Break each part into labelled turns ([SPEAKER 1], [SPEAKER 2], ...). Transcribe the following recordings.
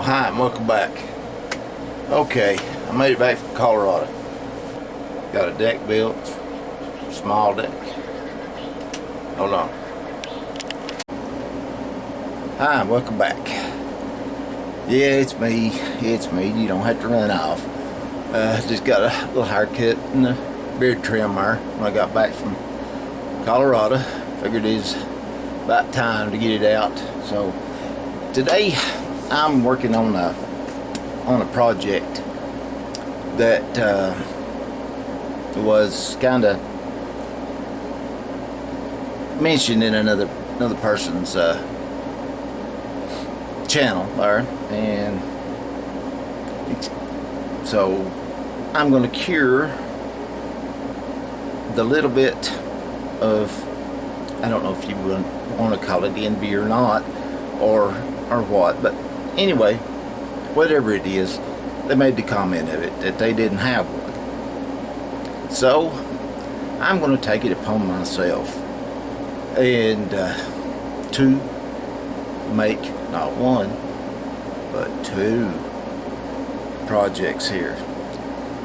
[SPEAKER 1] hi and welcome back. Okay, I made it back from Colorado. Got a deck built, small deck. Hold on. Hi and welcome back. Yeah, it's me. You don't have to run off. Just got a little haircut and a beard trim there when I got back from Colorado. Figured it's about time to get it out. So today I'm working on a project that was kind of mentioned in another person's channel there, and so I'm going to cure the little bit of, I don't know if you want to call it envy or not, or what, but anyway, whatever it is, they made the comment of it that they didn't have one. So I'm going to take it upon myself and to make not one but two projects here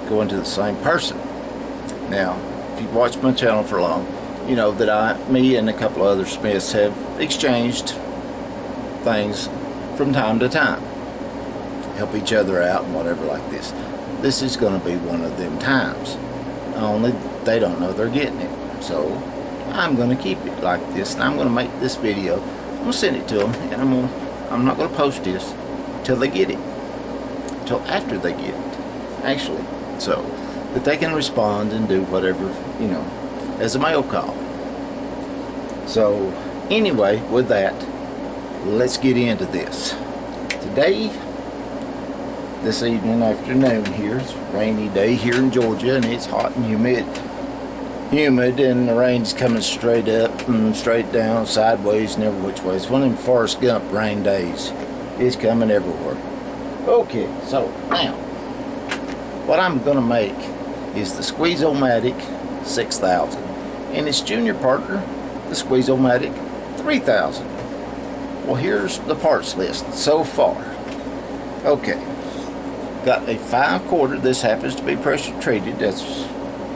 [SPEAKER 1] going to the same person. Now, if you've watched my channel for long, you know that me and a couple of other Smiths have exchanged things from time to time, help each other out and whatever like this. This is going to be one of them times, only they don't know they're getting it. So I'm going to keep it like this, and I'm going to make this video. I'm going to send it to them, and I'm not going to post this till they get it, till after they get it actually, so that they can respond and do whatever, you know, as a mail call. So anyway, with that, let's get into this. Today, this afternoon here, it's a rainy day here in Georgia, and it's hot and humid, and the rain's coming straight up and straight down, sideways, and every which way. It's one of them Forrest Gump rain days. It's coming everywhere. Okay, so now what I'm going to make is the Squeeze-O-Matic 6000 and its junior partner, the Squeeze-O-Matic 3000. Well, here's the parts list so far. Okay, got a 5/4. This happens to be pressure treated. That's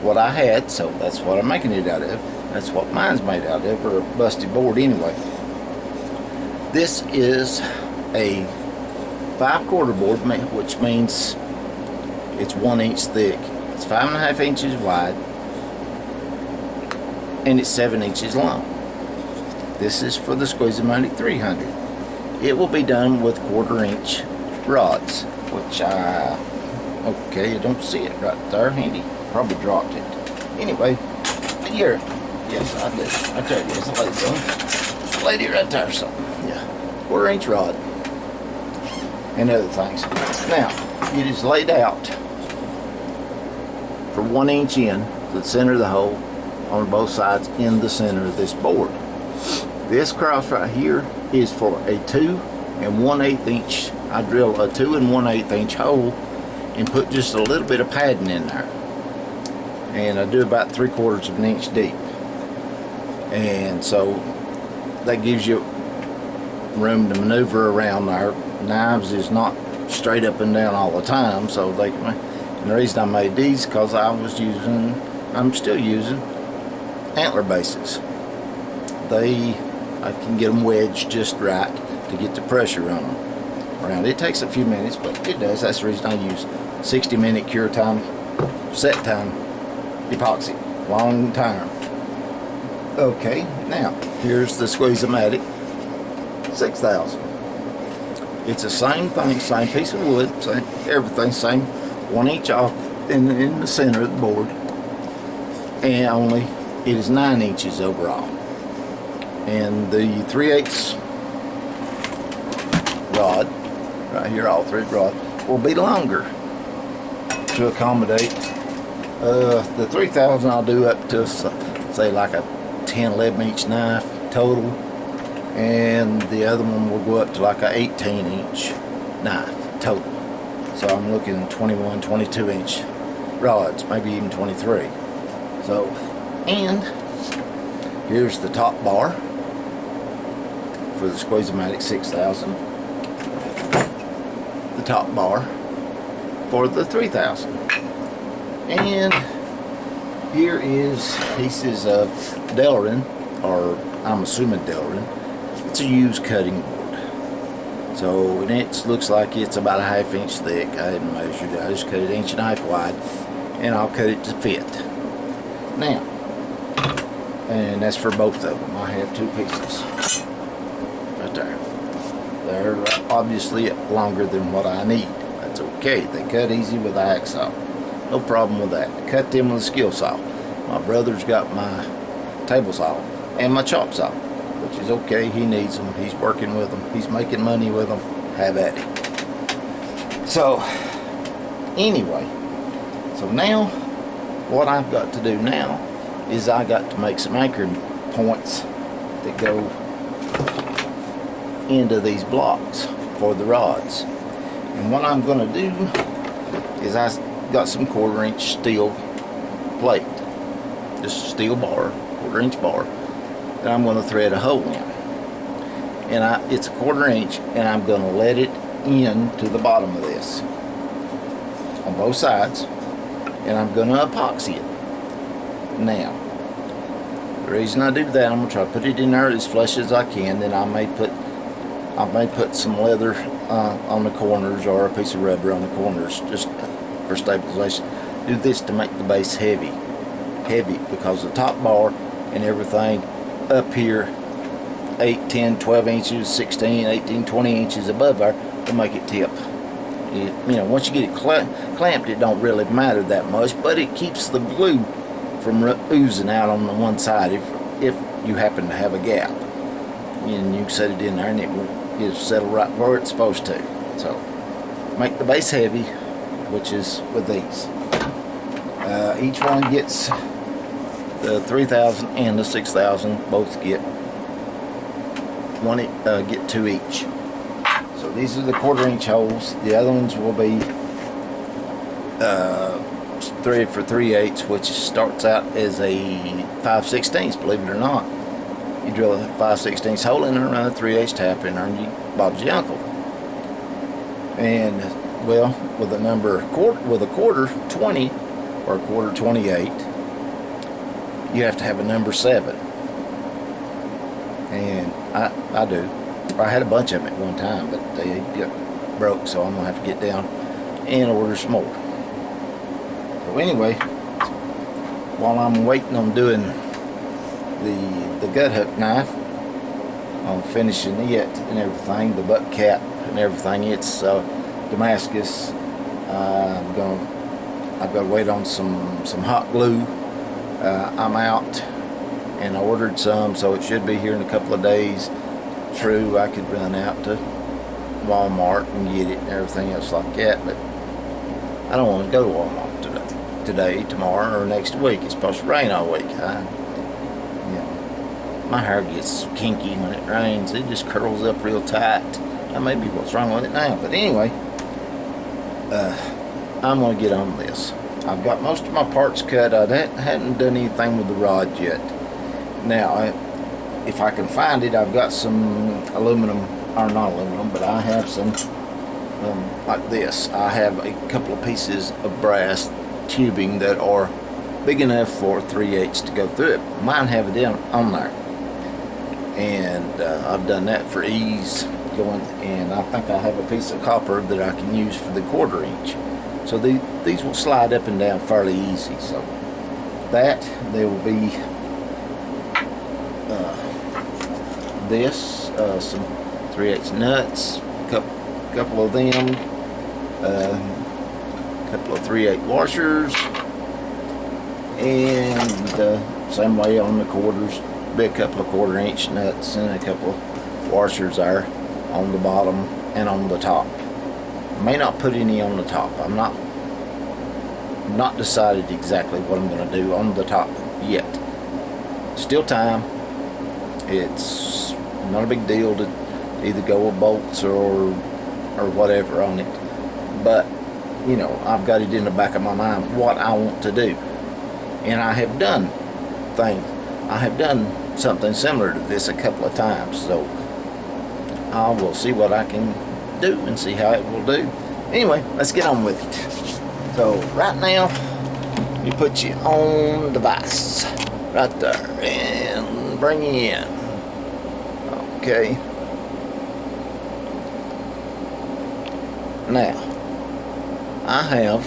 [SPEAKER 1] what I had, so that's what I'm making it out of. That's what mine's made out of, or a busted board anyway. This is a 5/4 board, which means it's 1 inch thick. It's 5.5 inches wide, and it's 7 inches long. This is for the Squeeze-O-Matic 300. It will be done with 1/4 inch rods, which okay, you don't see it right there, handy. Probably dropped it. Anyway, here, yes, I did. I tell you, it's a lady right there, so yeah, 1/4 inch rod and other things. Now, it is laid out for 1 inch in to the center of the hole on both sides in the center of this board. This cross right here is for a 2 1/8 inch. I drill a 2 1/8 inch hole and put just a little bit of padding in there, and I do about 3/4 of an inch deep, and so that gives you room to maneuver around there. Knives is not straight up and down all the time, so they can. And the reason I made these because I'm still using antler bases. I can get them wedged just right to get the pressure on them around. It takes a few minutes, but it does. That's the reason I use 60-minute cure time, set time epoxy, long time. Okay, now here's the Squeeze-O-Matic 6000. It's the same thing, same piece of wood, same everything, same 1 inch off in the center of the board, and only it is 9 inches overall. And the 3/8 rod right here, all thread rod, will be longer to accommodate. The 3000 I'll do up to say like a 10-11 inch knife total, and the other one will go up to like a 18 inch knife total. So I'm looking at 21, 22 inch rods, maybe even 23. So, and here's the top bar for the Squeeze-O-Matic 6000. the top bar for the 3000. And here is pieces of Delrin, or I'm assuming Delrin. It's a used cutting board. So it looks like it's about a 1/2 inch thick. I hadn't measured it. I just cut it 1.5 inches wide, and I'll cut it to fit. Now, and that's for both of them. I have 2 pieces right there. They're obviously longer than what I need. That's okay. They cut easy with the hacksaw. No problem with that. I cut them with a skill saw. My brother's got my table saw and my chop saw, which is okay. He needs them. He's working with them. He's making money with them. Have at it. So, anyway, so now what I've got to do now is I got to make some anchoring points that go into these blocks for the rods. And what I'm going to do is I got some 1/4 inch steel plate, just a steel bar, 1/4 inch bar, that I'm going to thread a hole in. And it's a 1/4 inch, and I'm going to let it in to the bottom of this on both sides, and I'm going to epoxy it. Now, the reason I do that, I'm going to try to put it in there as flush as I can. Then I may put some leather on the corners, or a piece of rubber on the corners, just for stabilization. Do this to make the base heavy, because the top bar and everything up here 8, 10, 12 inches, 16, 18, 20 inches above there will make it tip. Once you get it clamped, it don't really matter that much, but it keeps the glue from oozing out on the one side if you happen to have a gap. And you can set it in there and it'll settle right where it's supposed to. So make the base heavy, which is with these. Each one gets, the 3000 and the 6000 both get get 2 each. So these are the 1/4 inch holes. The other ones will be thread for 3/8, which starts out as a 5/16, believe it or not. You drill a 5/16 hole in there, run a 3/8 tap in there, and Bob's your uncle. And well, with a quarter 20 or a 1/4 28, you have to have a number 7. And I do. I had a bunch of them at one time, but they got broke, so I'm gonna have to get down and order some more. So anyway, while I'm waiting on doing the gut hook knife, on finishing it and everything, the butt cap and everything, it's Damascus. I've got to wait on some hot glue. I'm out and I ordered some, so it should be here in a couple of days. True, I could run out to Walmart and get it and everything else like that, but I don't want to go to Walmart today, tomorrow, or next week. It's supposed to rain all week. My hair gets kinky when it rains. It just curls up real tight. That may be what's wrong with it now, but anyway, I'm going to get on this. I've got most of my parts cut. I hadn't done anything with the rod yet. Now, if I can find it, I've got some aluminum, or not aluminum, but I have some like this. I have a couple of pieces of brass tubing that are big enough for 3/8 to go through it. Mine have it on there, and I've done that for ease going. And I think I have a piece of copper that I can use for the 1/4 inch. So these will slide up and down fairly easy. So that there will be some 3/8 nuts, couple of them, couple of 3/8 washers, and same way on the quarters, be a couple of 1/4 inch nuts and a couple of washers there on the bottom and on the top. May not put any on the top. I'm not decided exactly what I'm going to do on the top yet. Still time. It's not a big deal to either go with bolts or whatever on it, but I've got it in the back of my mind what I want to do, and I have done things. I have done something similar to this a couple of times, so I will see what I can do and see how it will do. Anyway, let's get on with it. So right now, you put you on the vise right there and bring you in. Okay. Now, I have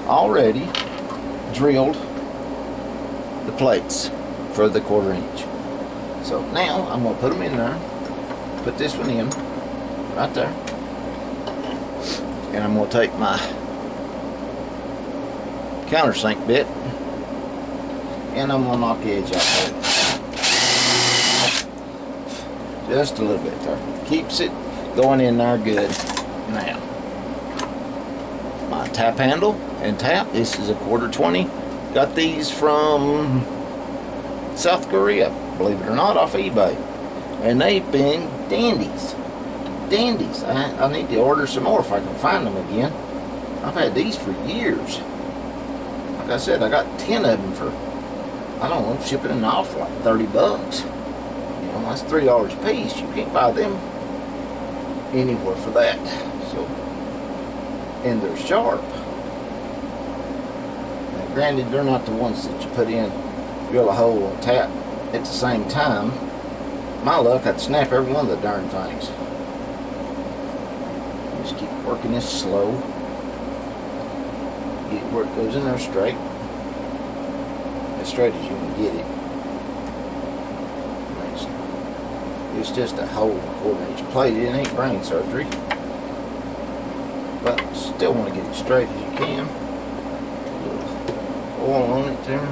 [SPEAKER 1] already drilled the plates for the 1/4 inch. So now I'm going to put them in there. Put this one in right there. And I'm going to take my countersink bit and I'm going to knock the edge off of it. Just a little bit there. Keeps it going in there good. Now, my tap handle and tap. This is a 1/4 20. Got these from South Korea, believe it or not, off eBay. And they've been dandies. Dandies. I need to order some more if I can find them again. I've had these for years. Like I said, I got 10 of them for, I don't know, shipping them off for like 30 bucks. You know, that's $3 a piece. You can't buy them anywhere for that. So, and they're sharp. Now, granted, they're not the ones that you put in, drill a hole and tap at the same time. My luck, I'd snap every one of the darn things. Just keep working this slow. Get where it goes in there straight. As straight as you can get it. It's just a whole 1/4 inch plate. It ain't brain surgery. But still want to get it straight as you can. A little oil on it there.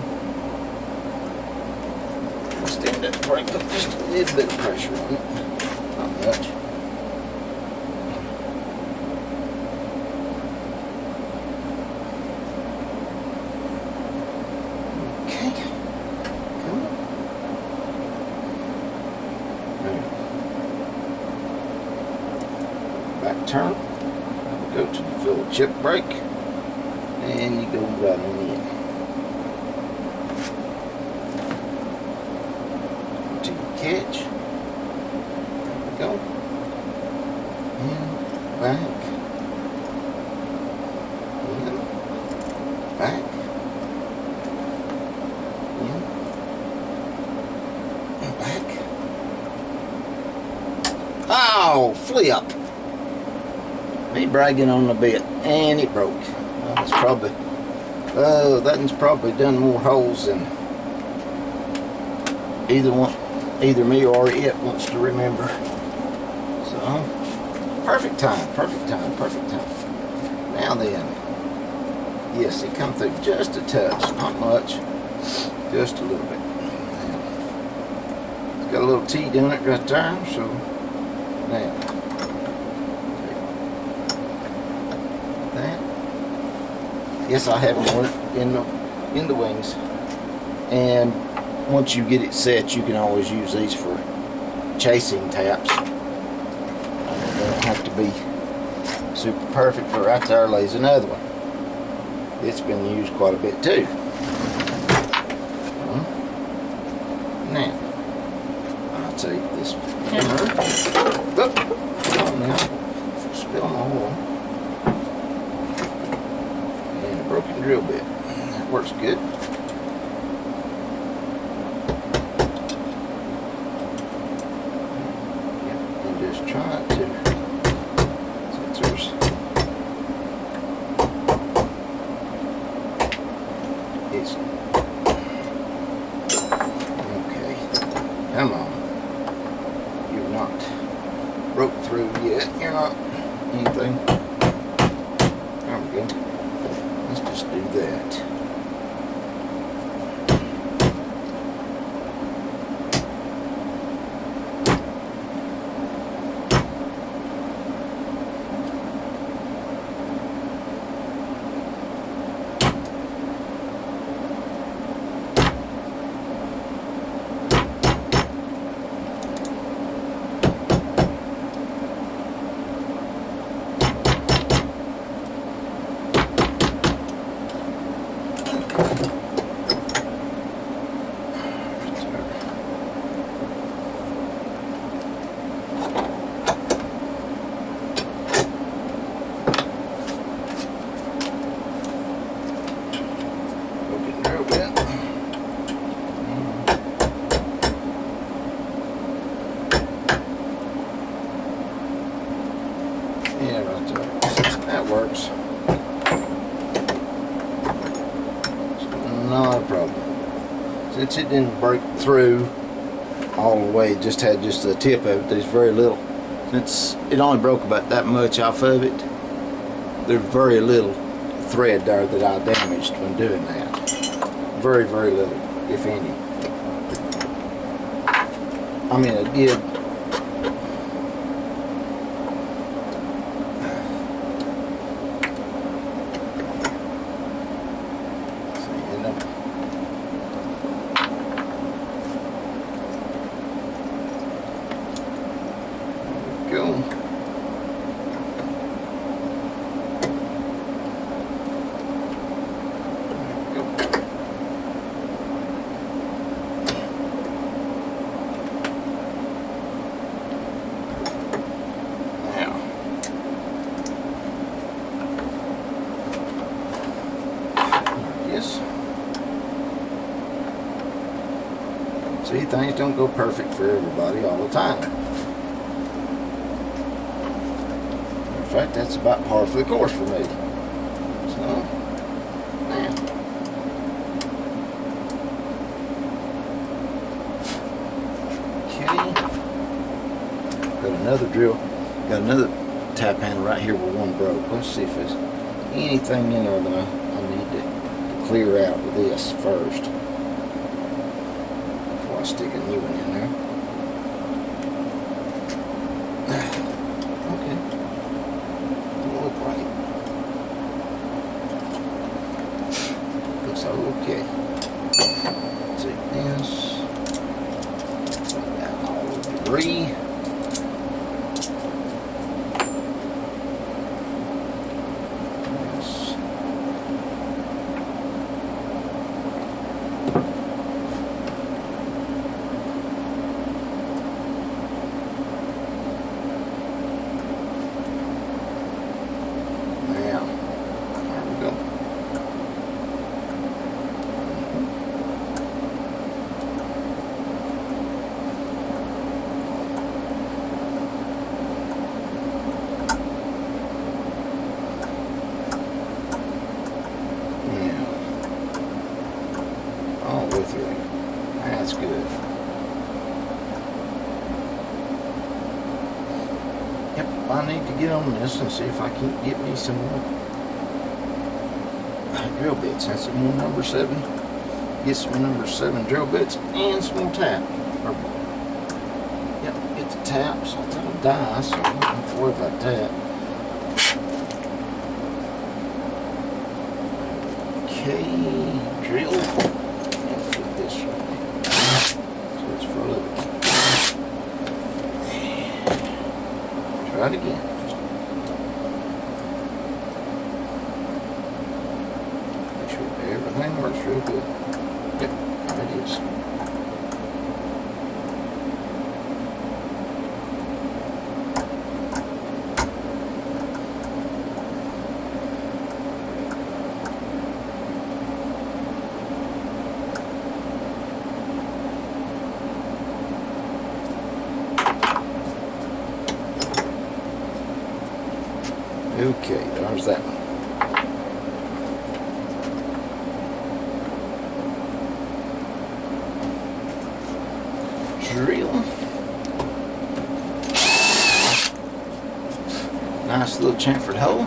[SPEAKER 1] Stand that brake up just a little bit of pressure on it. Not much. Okay. Come on. Back turn. Go to the fill chip brake. And you go right on in. Catch. There we go. And back. In. Back. In. And back. Oh, flip. Me bragging on the bit. And it broke. That's probably, that one's probably done more holes than either me or it wants to remember. So, perfect time, perfect time, perfect time. Now then, yes, it come through just a touch, not much, just a little bit. It's got a little T doing it right there, so now, that. Yes, I have more in the wings, and once you get it set, you can always use these for chasing taps. They don't have to be super perfect, but right there lays another one. It's been used quite a bit too. Now, I'll take this hammer. Oh, now, spill my oil. And a broken drill bit. That works good. Trying to, since there's, it's, okay, come on, you're not broke through yet, you're not anything, there we go, let's just do that.
[SPEAKER 2] Yeah, right there. That works. Not a problem. Since it didn't break through all the way, it just had just the tip of it, there's very little. Since it only broke about that much off of it, there's very little thread there that I damaged when doing that. Very, very little, if any. I mean, it did. See, things don't go perfect for everybody all the time. In fact, that's about par for the course for me. So, man. Okay. Got another drill. Got another tap handle right here where one broke. Let's see if there's anything in there that I need to clear out with this first. Stick a new one in there. Okay. Doesn't look right. Looks okay. Take this. Put that all the debris. That's good. Yep, I need to get on this and see if I can get me some more drill bits. That's some more number 7. Get some number 7 drill bits and some more tap. Yep, get the taps. I'll tell them die, so I'm not worried about that. Okay, drill. Try it again. Make sure everything works real good. Yep, there it is. Okay, there's that one. Drill. Nice little chamfered hole.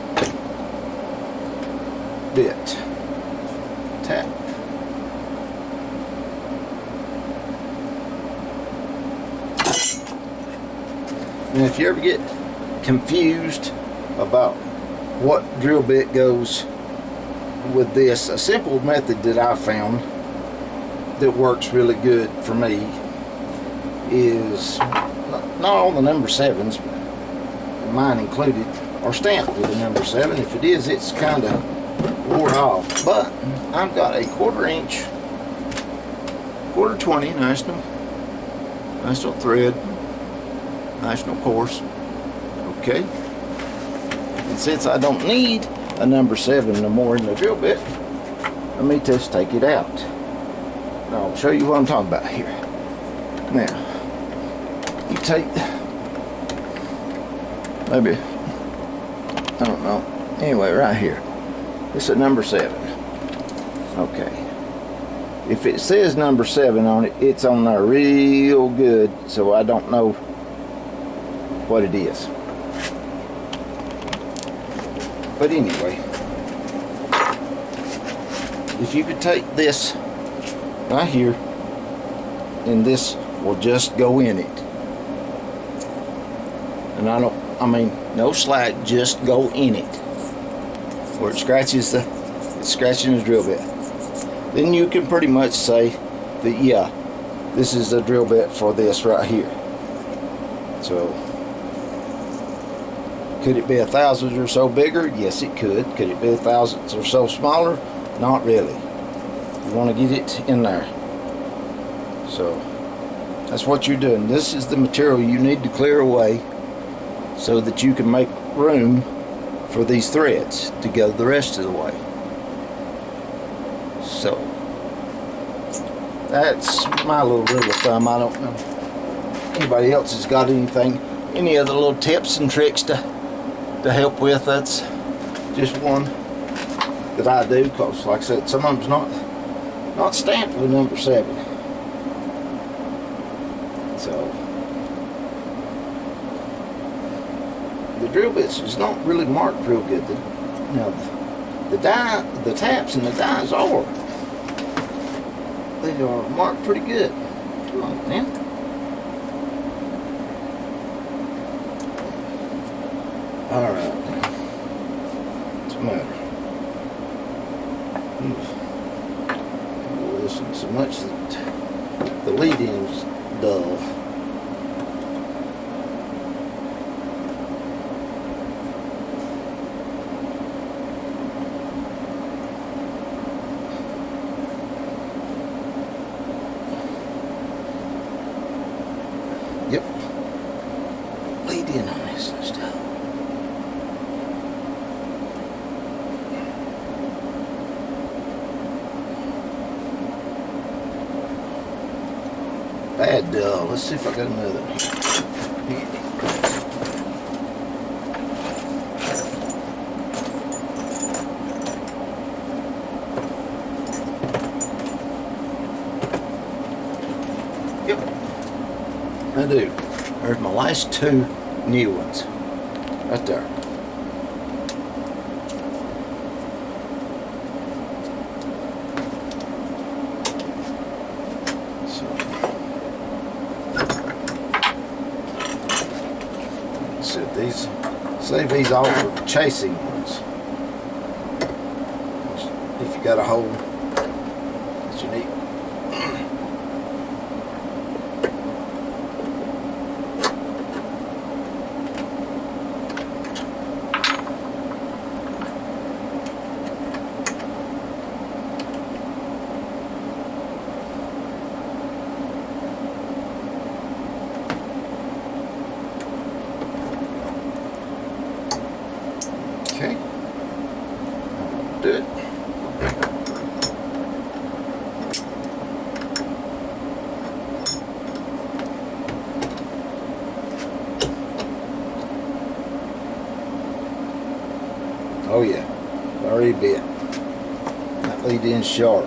[SPEAKER 2] Bit. Tap. And if you ever get confused about what drill bit goes with this, a simple method that I found that works really good for me is not all the number 7s, mine included, are stamped with a number 7. If it is, it's kind of wore off. But I've got a 1/4 inch, 1/4 20 national thread, national course. Okay. And since I don't need a number 7 no more in the drill bit, let me just take it out. Now I'll show you what I'm talking about here. Now, you take maybe I don't know. Anyway, right here. It's a number 7. Okay. If it says number 7 on it, it's on there real good, so I don't know what it is. But anyway, if you could take this right here, and this will just go in it. And I mean, no slack, just go in it. Where it's scratching the drill bit. Then you can pretty much say that, yeah, this is the drill bit for this right here. So, could it be 1,000 or so bigger? Yes, it could. Could it be 1,000 or so smaller? Not really. You want to get it in there. So, that's what you're doing. This is the material you need to clear away so that you can make room for these threads to go the rest of the way. So, that's my little rule of thumb. I don't know anybody else has got any other little tips and tricks to help with. That's just one that I do, because like I said, some of them's not stamped with number 7. So the drill bits is not really marked real good. The taps and the dies are. They are marked pretty good. Come on, man. Alright. What's the matter? Listen so much that the lead end's dull. Yep. Lead in on this and stuff. Bad dull. Let's see if I got another one here. Yep. I do. There's my last 2 new ones. Right there. Save these all for chasing ones. If you got a hole that you need. Okay. Do it. Oh yeah, already bit. That lead in sharp.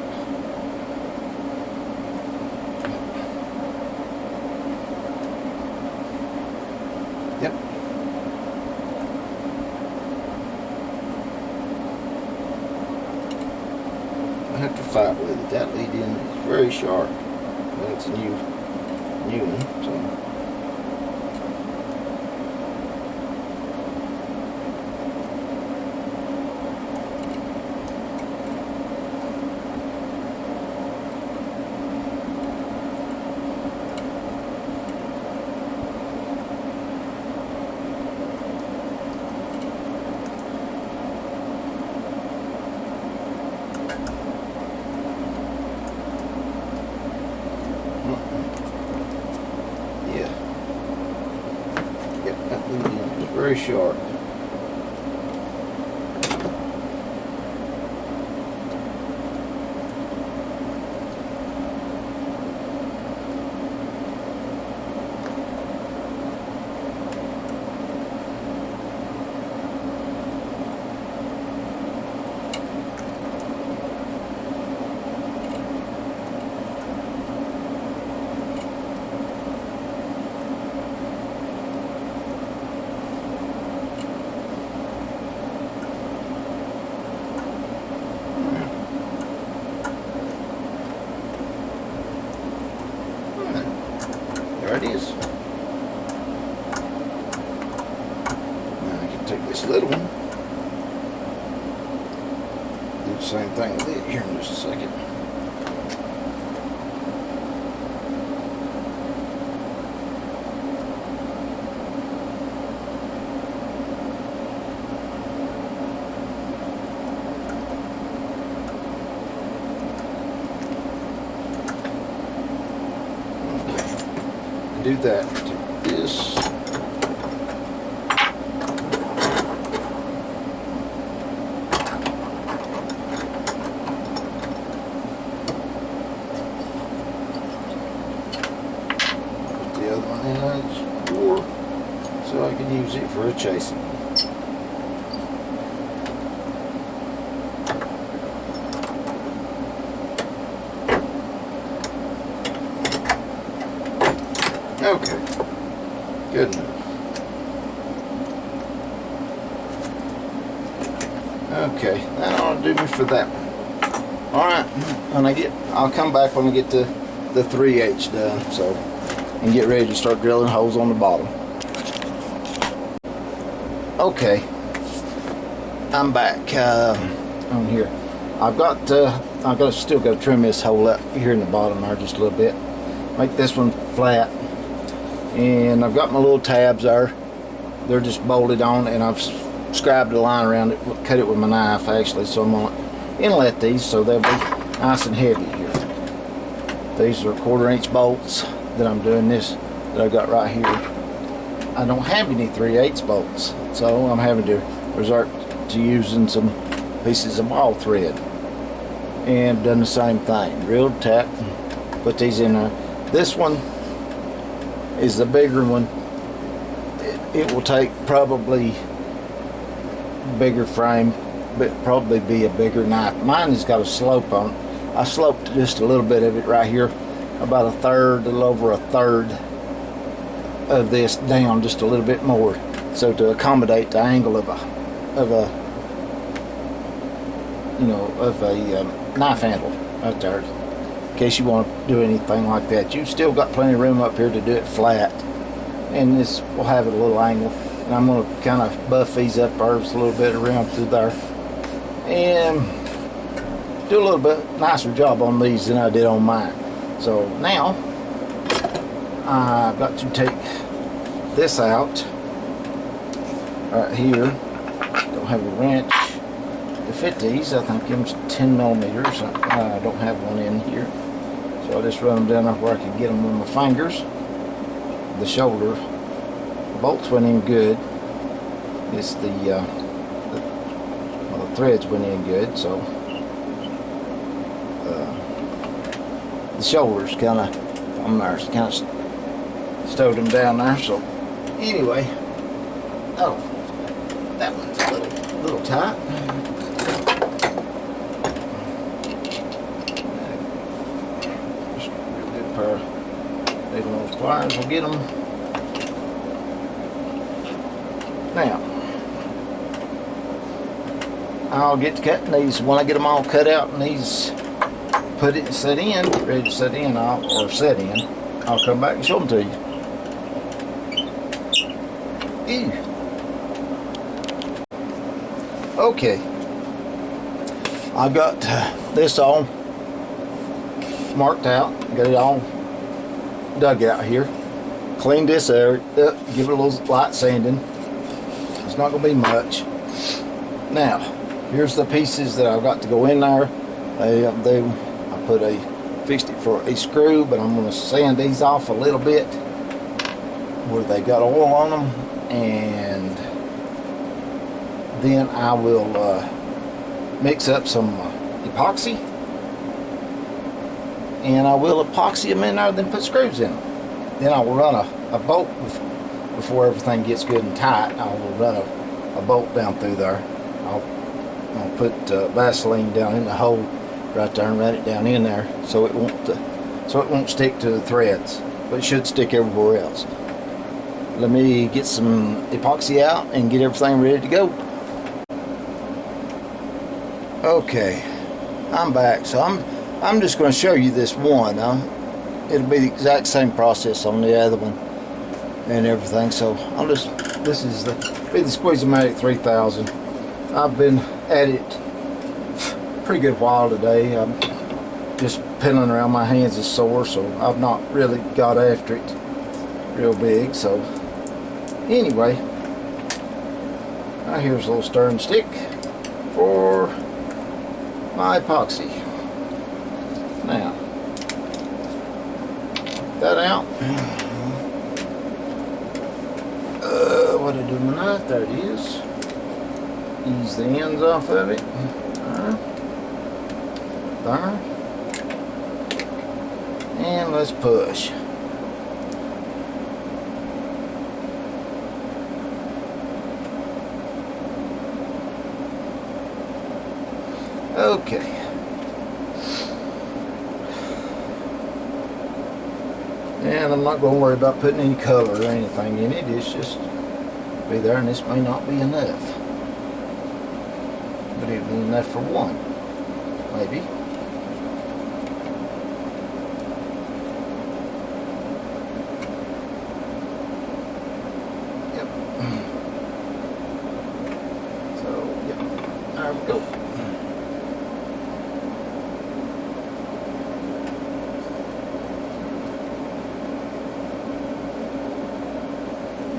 [SPEAKER 2] Yep. I have to fight with it. That lead in is very sharp. That's a new one. So. Yeah. Yep, that lead in is very sharp. little one. Do the same thing with it here in just a second. Do that to this. Put the other one in as bore so I can use it for a chasing. Okay, good enough. Okay, that ought to do me for that one. Alright, I'll come back when I get the 3/8 done, so, and get ready to start drilling holes on the bottom. Okay, I'm back on here. I've got to still got to trim this hole up here in the bottom there just a little bit. Make this one flat. And I've got my little tabs there. They're just bolted on, and I've scribed a line around it, cut it with my knife actually, so I'm going to inlet these so they'll be nice and heavy here. These are 1/4 inch bolts that I'm doing this, that I've got right here. I don't have any 3/8 bolts, so I'm having to resort to using some pieces of ball thread. And done the same thing, drilled, tap, put these in there. This one is the bigger one. It will take probably bigger frame, but probably be a bigger knife. Mine has got a slope on it. I sloped just a little bit of it right here, about a little over a third of this down, just a little bit more, so to accommodate the angle of a knife handle right there. In case you want to do anything like that, you've still got plenty of room up here to do it flat, and this will have it a little angle. And I'm going to kind of buff these up just a little bit around through there, and do a little bit nicer job on these than I did on mine. So now I've got to take this out right here. Don't have a wrench to fit these. I think them's 10 millimeters. I don't have one in here, so I just run them down where I can get them with my fingers. The shoulder bolts went in good. It's the threads went in good, so the shoulders kind of stowed them down there. So anyway, oh, that one's a little tight. Just a good pair of those pliers will get them. Now, I'll get to cutting these. When I get them all cut out and these ready to set in, I'll come back and show them to you. Ew. Okay, I've got this all marked out, got it all dug out here, cleaned this area up, give it a little light sanding. It's not going to be much. Now, here's the pieces that I've got to go in there. I fixed it for a screw, but I'm going to sand these off a little bit where they got oil on them, and then I will mix up some epoxy, and I will epoxy them in there, then put screws in them. Then I will run a bolt before everything gets good and tight. I will run a bolt down through there. I'll put Vaseline down in the hole right there and run it down in there so it won't stick to the threads, but it should stick everywhere else. Let me get some epoxy out and get everything ready to go. Okay, I'm back. So I'm just going to show you this one. It'll be the exact same process on the other one. and everything. So I'll just, this is the Squeeze-O-Matic 3000. I've been at it pretty good while today. I'm just pedaling around, my hands is sore, so I've not really got after it real big. So anyway, here's a little stirring stick for my epoxy. Now, that out. What I do with my knife? There it is. Ease the ends off of it. There. And let's push. Okay. And I'm not going to worry about putting any color or anything in it. It's just be there, and this may not be enough. But it'll be enough for one, maybe. Yep. So, yeah, there we go.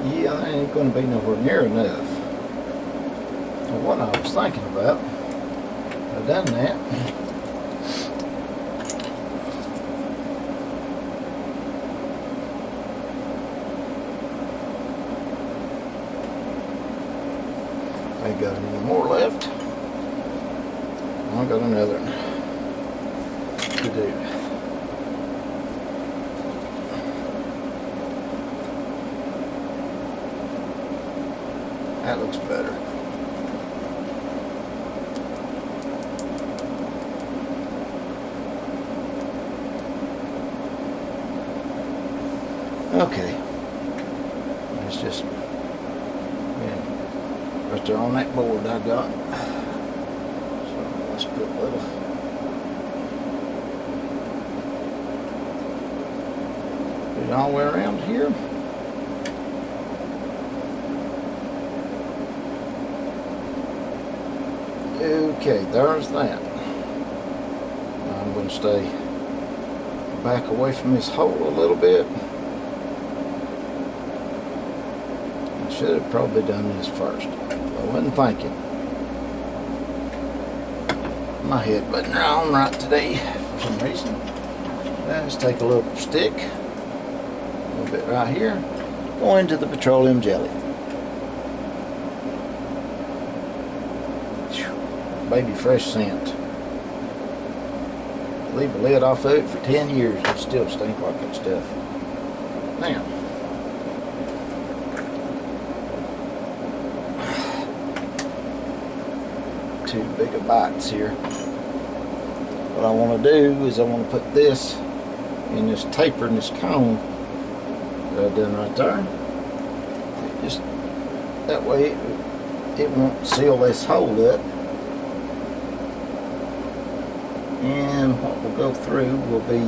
[SPEAKER 2] Yeah, that ain't going to be nowhere near enough. So what I was thinking about, I've done that. I got any more left. I've got another one to do. That looks better. Okay. It's just right there on that board I got. So let's put a little. Put it all the way around here. Okay, there's that. I'm going to stay back away from this hole a little bit. I should have probably done this first. I wasn't thinking. My head wasn't on right today for some reason. Let's take a little stick, a little bit right here, go into the petroleum jelly. Baby fresh scent. Leave the lid off of it for 10 years, it still stink like that stuff. Now, too big of bites here. What I want to do is I want to put this in this taper in this cone that I've done right there. Just that way it won't seal this hole up. And what will go through will be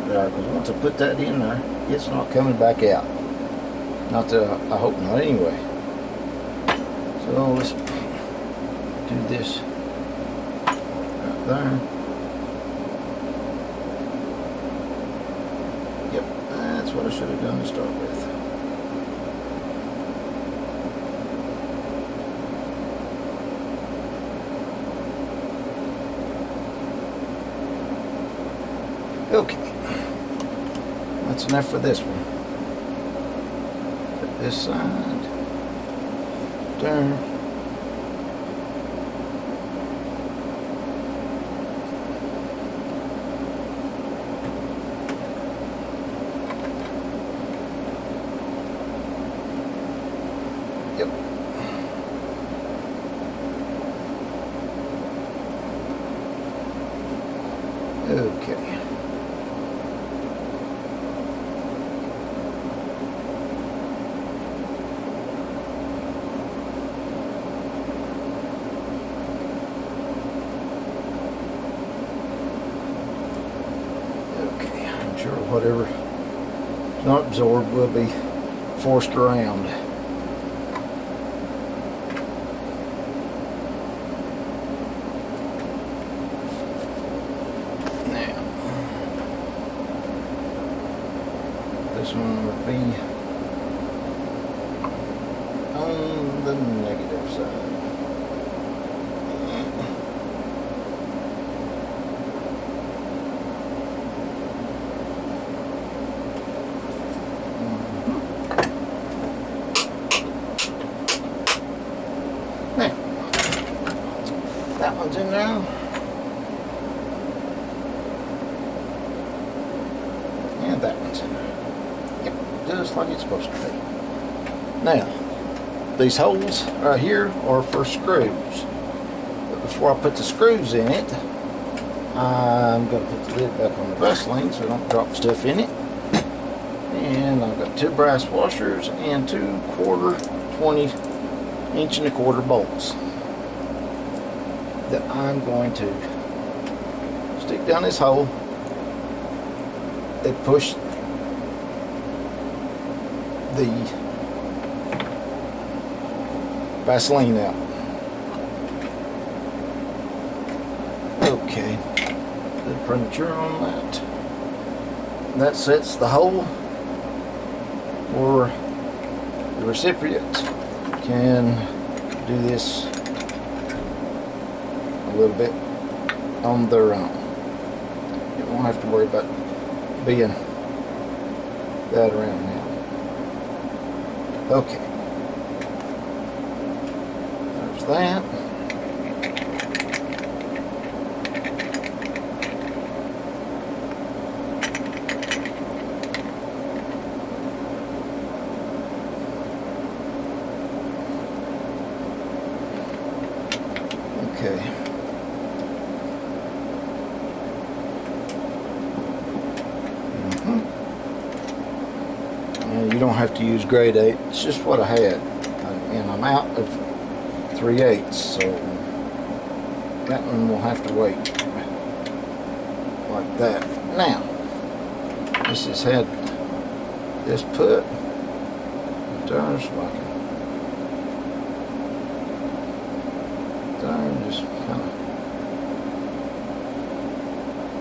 [SPEAKER 2] there, because once I put that in there, it's not coming back out. Not that I hope not anyway. So let's do this right there. Yep, that's what I should have done to start with. Okay, that's enough for this one. Put this side there. Yep. Okay. whatever is not absorbed will be forced around. Now, this one would be on the negative side. Now, that one's in there. And that one's in there. Yep, just like it's supposed to be. Now, these holes right here are for screws. But before I put the screws in it, I'm going to put the lid back on the Vaseline so I don't drop stuff in it. And I've got 2 brass washers and 2 20 inch and a quarter bolts that I'm going to stick down this hole and push the Vaseline out. Okay, good premature on that. That sets the hole where the recipient can do this a little bit on their own. You won't have to worry about being that around now. Okay. There's that. Okay. You don't have to use grade 8. It's just what I had, and I'm out of 3/8, so that one will have to wait like that. Now, this has had this put there so I can there, just kind of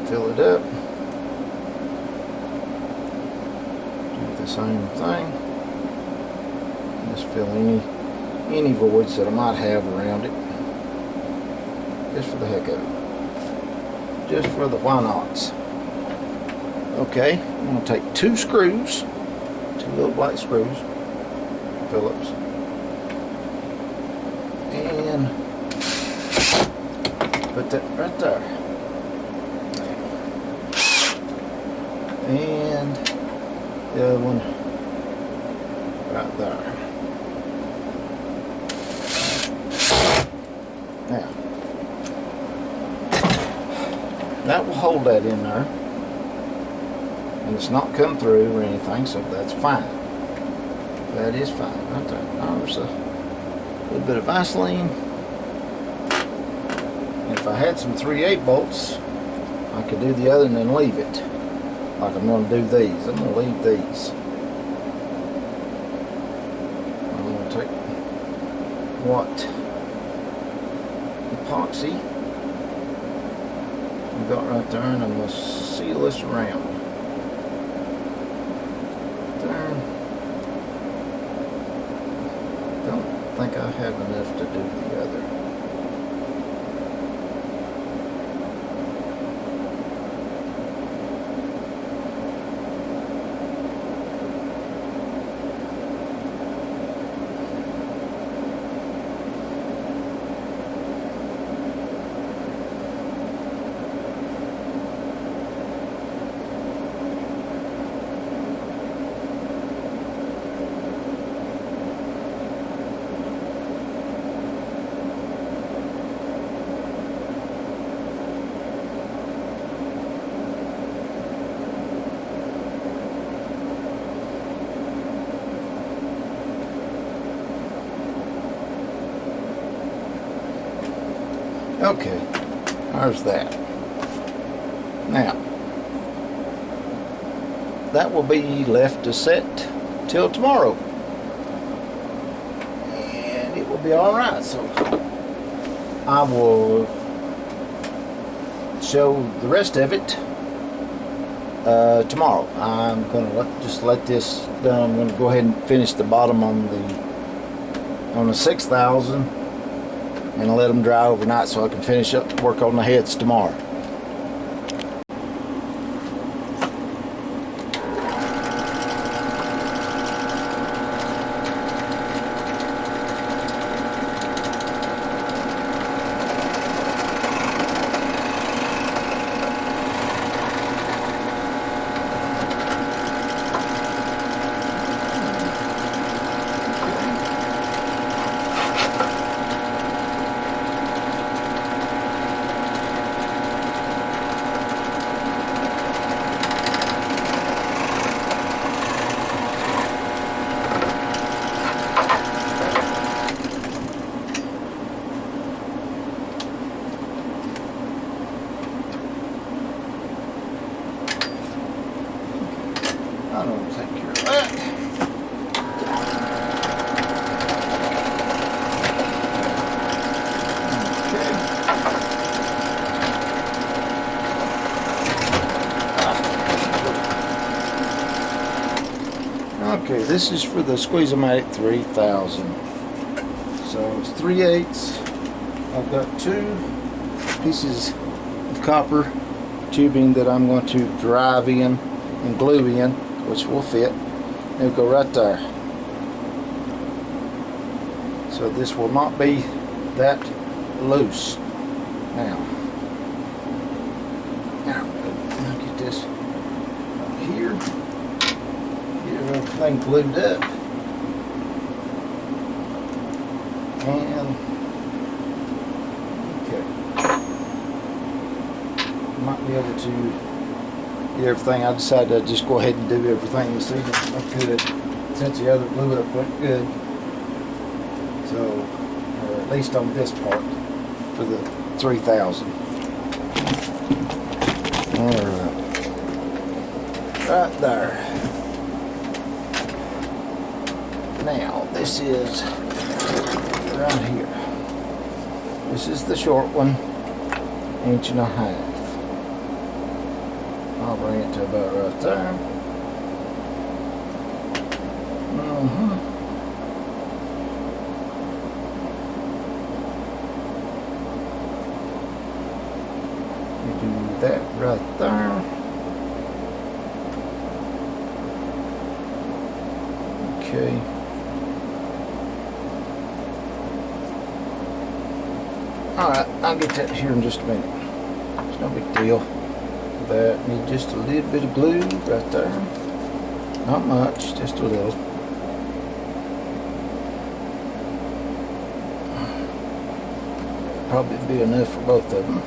[SPEAKER 2] fill it up. Same thing. Just fill any voids that I might have around it, just for the heck of it, just for the why nots. Okay, I'm going to take 2 screws, 2 little black screws, Phillips, and put that right there, and the other one right there. Now, that will hold that in there, and it's not come through or anything, so that's fine. That is fine right there. Now there's a little bit of Vaseline. And if I had some 3/8 bolts, I could do the other and then leave it. Like I'm going to do these. I'm going to leave these. I'm going to take what epoxy we got right there, and I'm going to seal this around. There. Don't think I have enough to do the other. Okay, there's that. Now, that will be left to set till tomorrow. And it will be alright. So I will show the rest of it tomorrow. I'm going to just let this done. I'm going to go ahead and finish the bottom on the 6,000 and let them dry overnight so I can finish up work on the heads tomorrow. I don't take care of that. Okay, this is for the Squeeze-O-Matic 3000. So it's 3/8. I've got 2 pieces of copper tubing that I'm going to drive in and glue in, which will fit. It'll go right there. So this will not be that loose. Now I'll get this here. Get everything glued up. And okay. Might be able to get everything. I decided to just go ahead and do everything this evening. I could, since the other glue up went good. So, at least on this part for the 3000. Alright. Right there. Now, this is right here. This is the short one, 1.5 inches. I'll bring it to about right there. You do that right there. Okay. Alright, I'll get that here in just a minute. It's no big deal. That need just a little bit of glue right there. Not much, just a little. Probably be enough for both of them.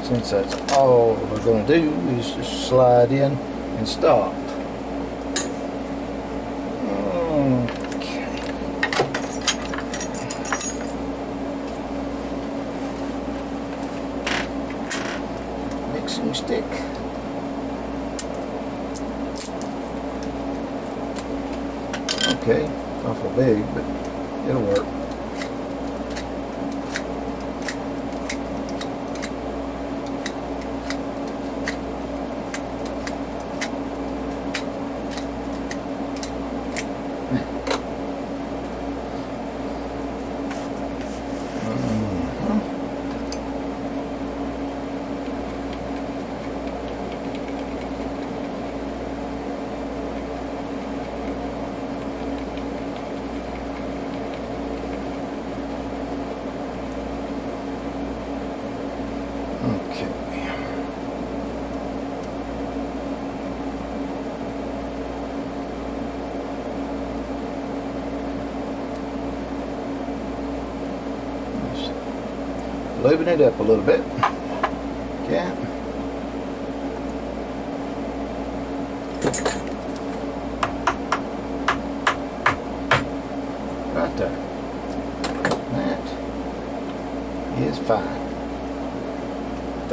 [SPEAKER 2] Since that's all we're going to do is just slide in and stop. Stick. Okay, awful big, but it'll work. Okay. Lubing it up a little bit. Okay. Right there. That is fine.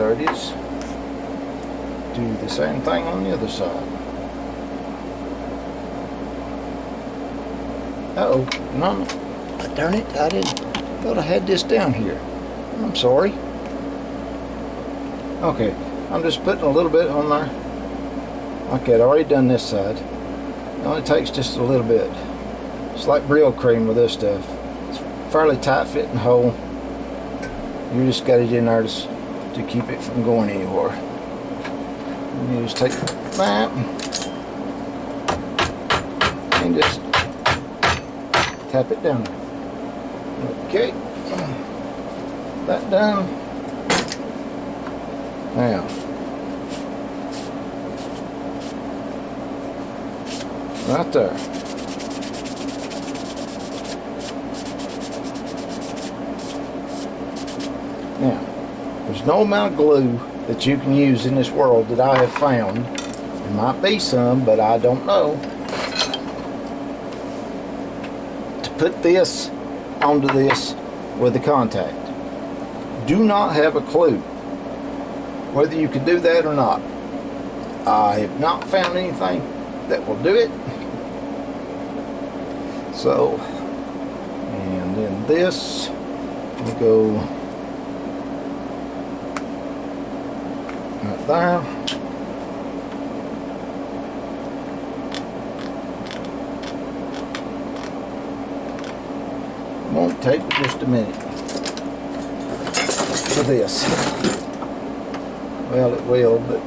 [SPEAKER 2] There it is. Do the same thing on the other side. Uh-oh, no, darn it, I thought I had this down here. I'm sorry. Okay, I'm just putting a little bit on there. Okay, I'd already done this side. It only takes just a little bit. It's like Brill cream with this stuff. It's fairly tight fitting hole. You just got it in there to keep it from going anywhere. And you just take that and just tap it down. Okay, that done. Now, right there. Now, there's no amount of glue that you can use in this world that I have found. There might be some, but I don't know. To put this onto this with the contact. Do not have a clue whether you can do that or not. I have not found anything that will do it. So, and then this will go right there. Won't take but just a minute for this. Well, it will, but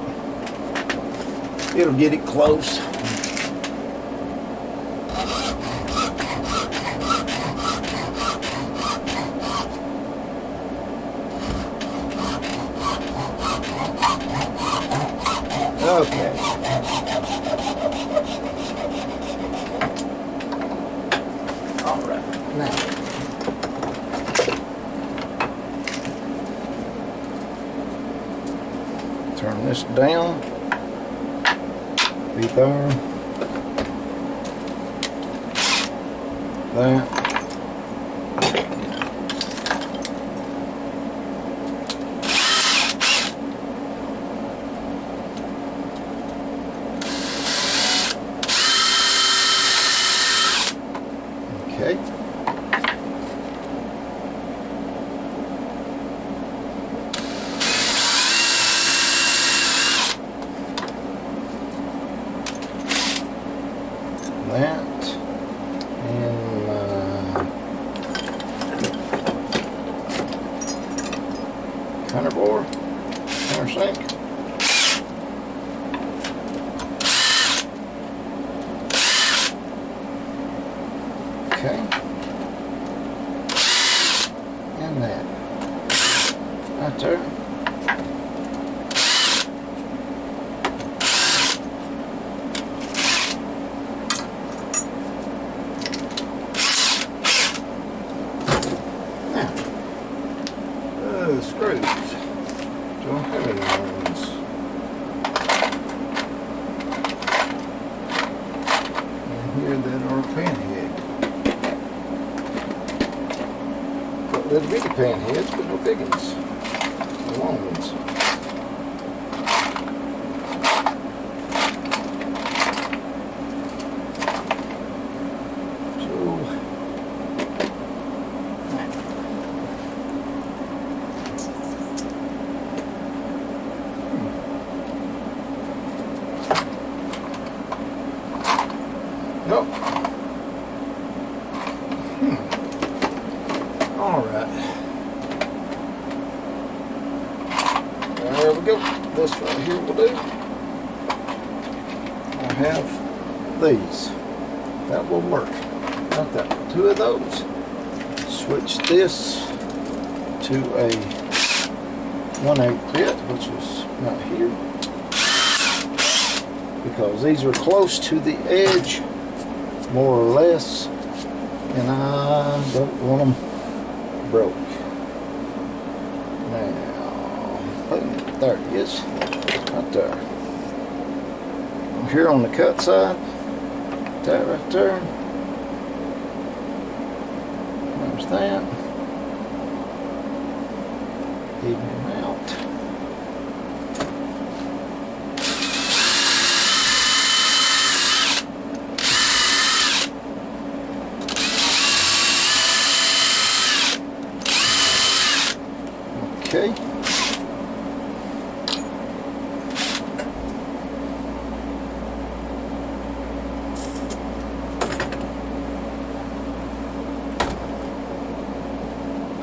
[SPEAKER 2] it'll get it close. Okay. All right. Now, turn this down. Be there. That. Okay. That and counterbore, countersink. Okay. And that. Right there. Now, the screws. Don't have any ones. And here that are panhead. Little bitty panheads, but no big ones. The long ones. Nope. All right. There we go. This right here will do. I have these. That will work. Got that. Two of those. Switch this to a 1/8 bit, which is not here, because these are close to the edge, more or less, and I don't want them broke. Now, boom, there it is, right there. Here on the cut side, that right there. There's that. Even them out.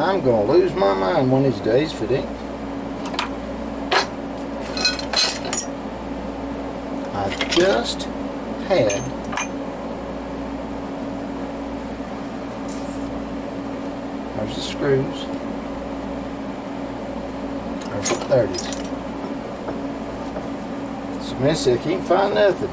[SPEAKER 2] I'm gonna lose my mind one of these days if it ain't. I just had there's the screws. There it is. Smith said, I can't find nothing.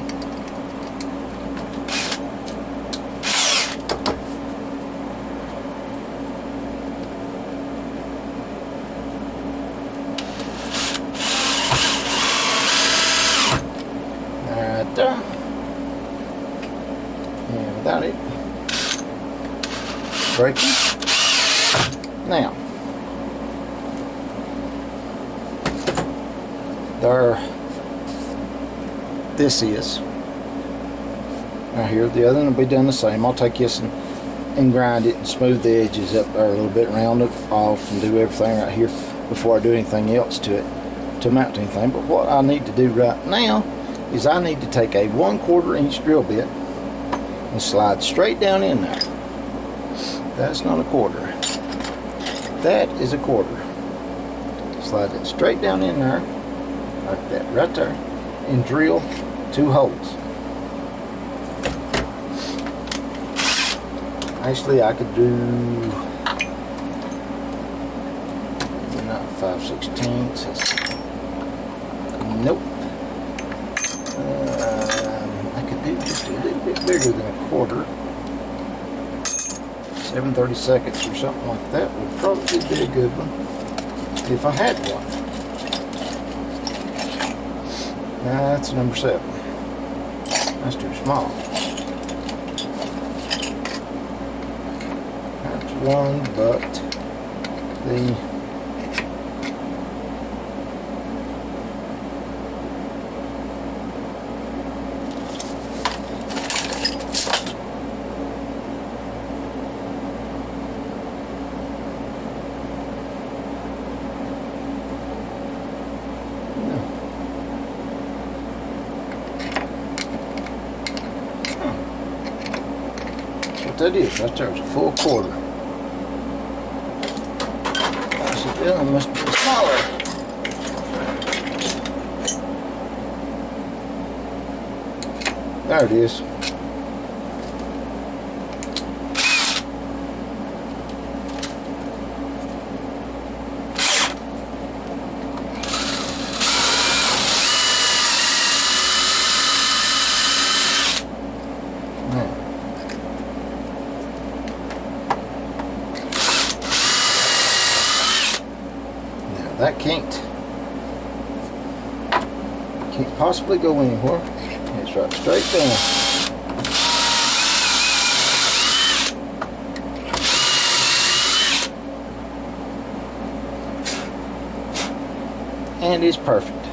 [SPEAKER 2] Right there. And without it, breaking. Now, there, this is right here. The other one will be done the same. I'll take this and grind it and smooth the edges up there a little bit, round it off, and do everything right here before I do anything else to it to mount anything. But what I need to do right now is I need to take a 1/4 inch drill bit and slide straight down in there. That's not a quarter. That is a 1/4. Slide that straight down in there, like that, right there, and drill 2 holes. Actually, I could do not 5/16. Nope. I could do just a little bit bigger than a 1/4. 7/32 or something like that would probably be a good one if I had one. That's number 7. That's too small. That's one, but the that is right there. It's a full 1/4. I said, well, it must be smaller. There it is. That can't possibly go anywhere. It's right straight down. And it's perfect.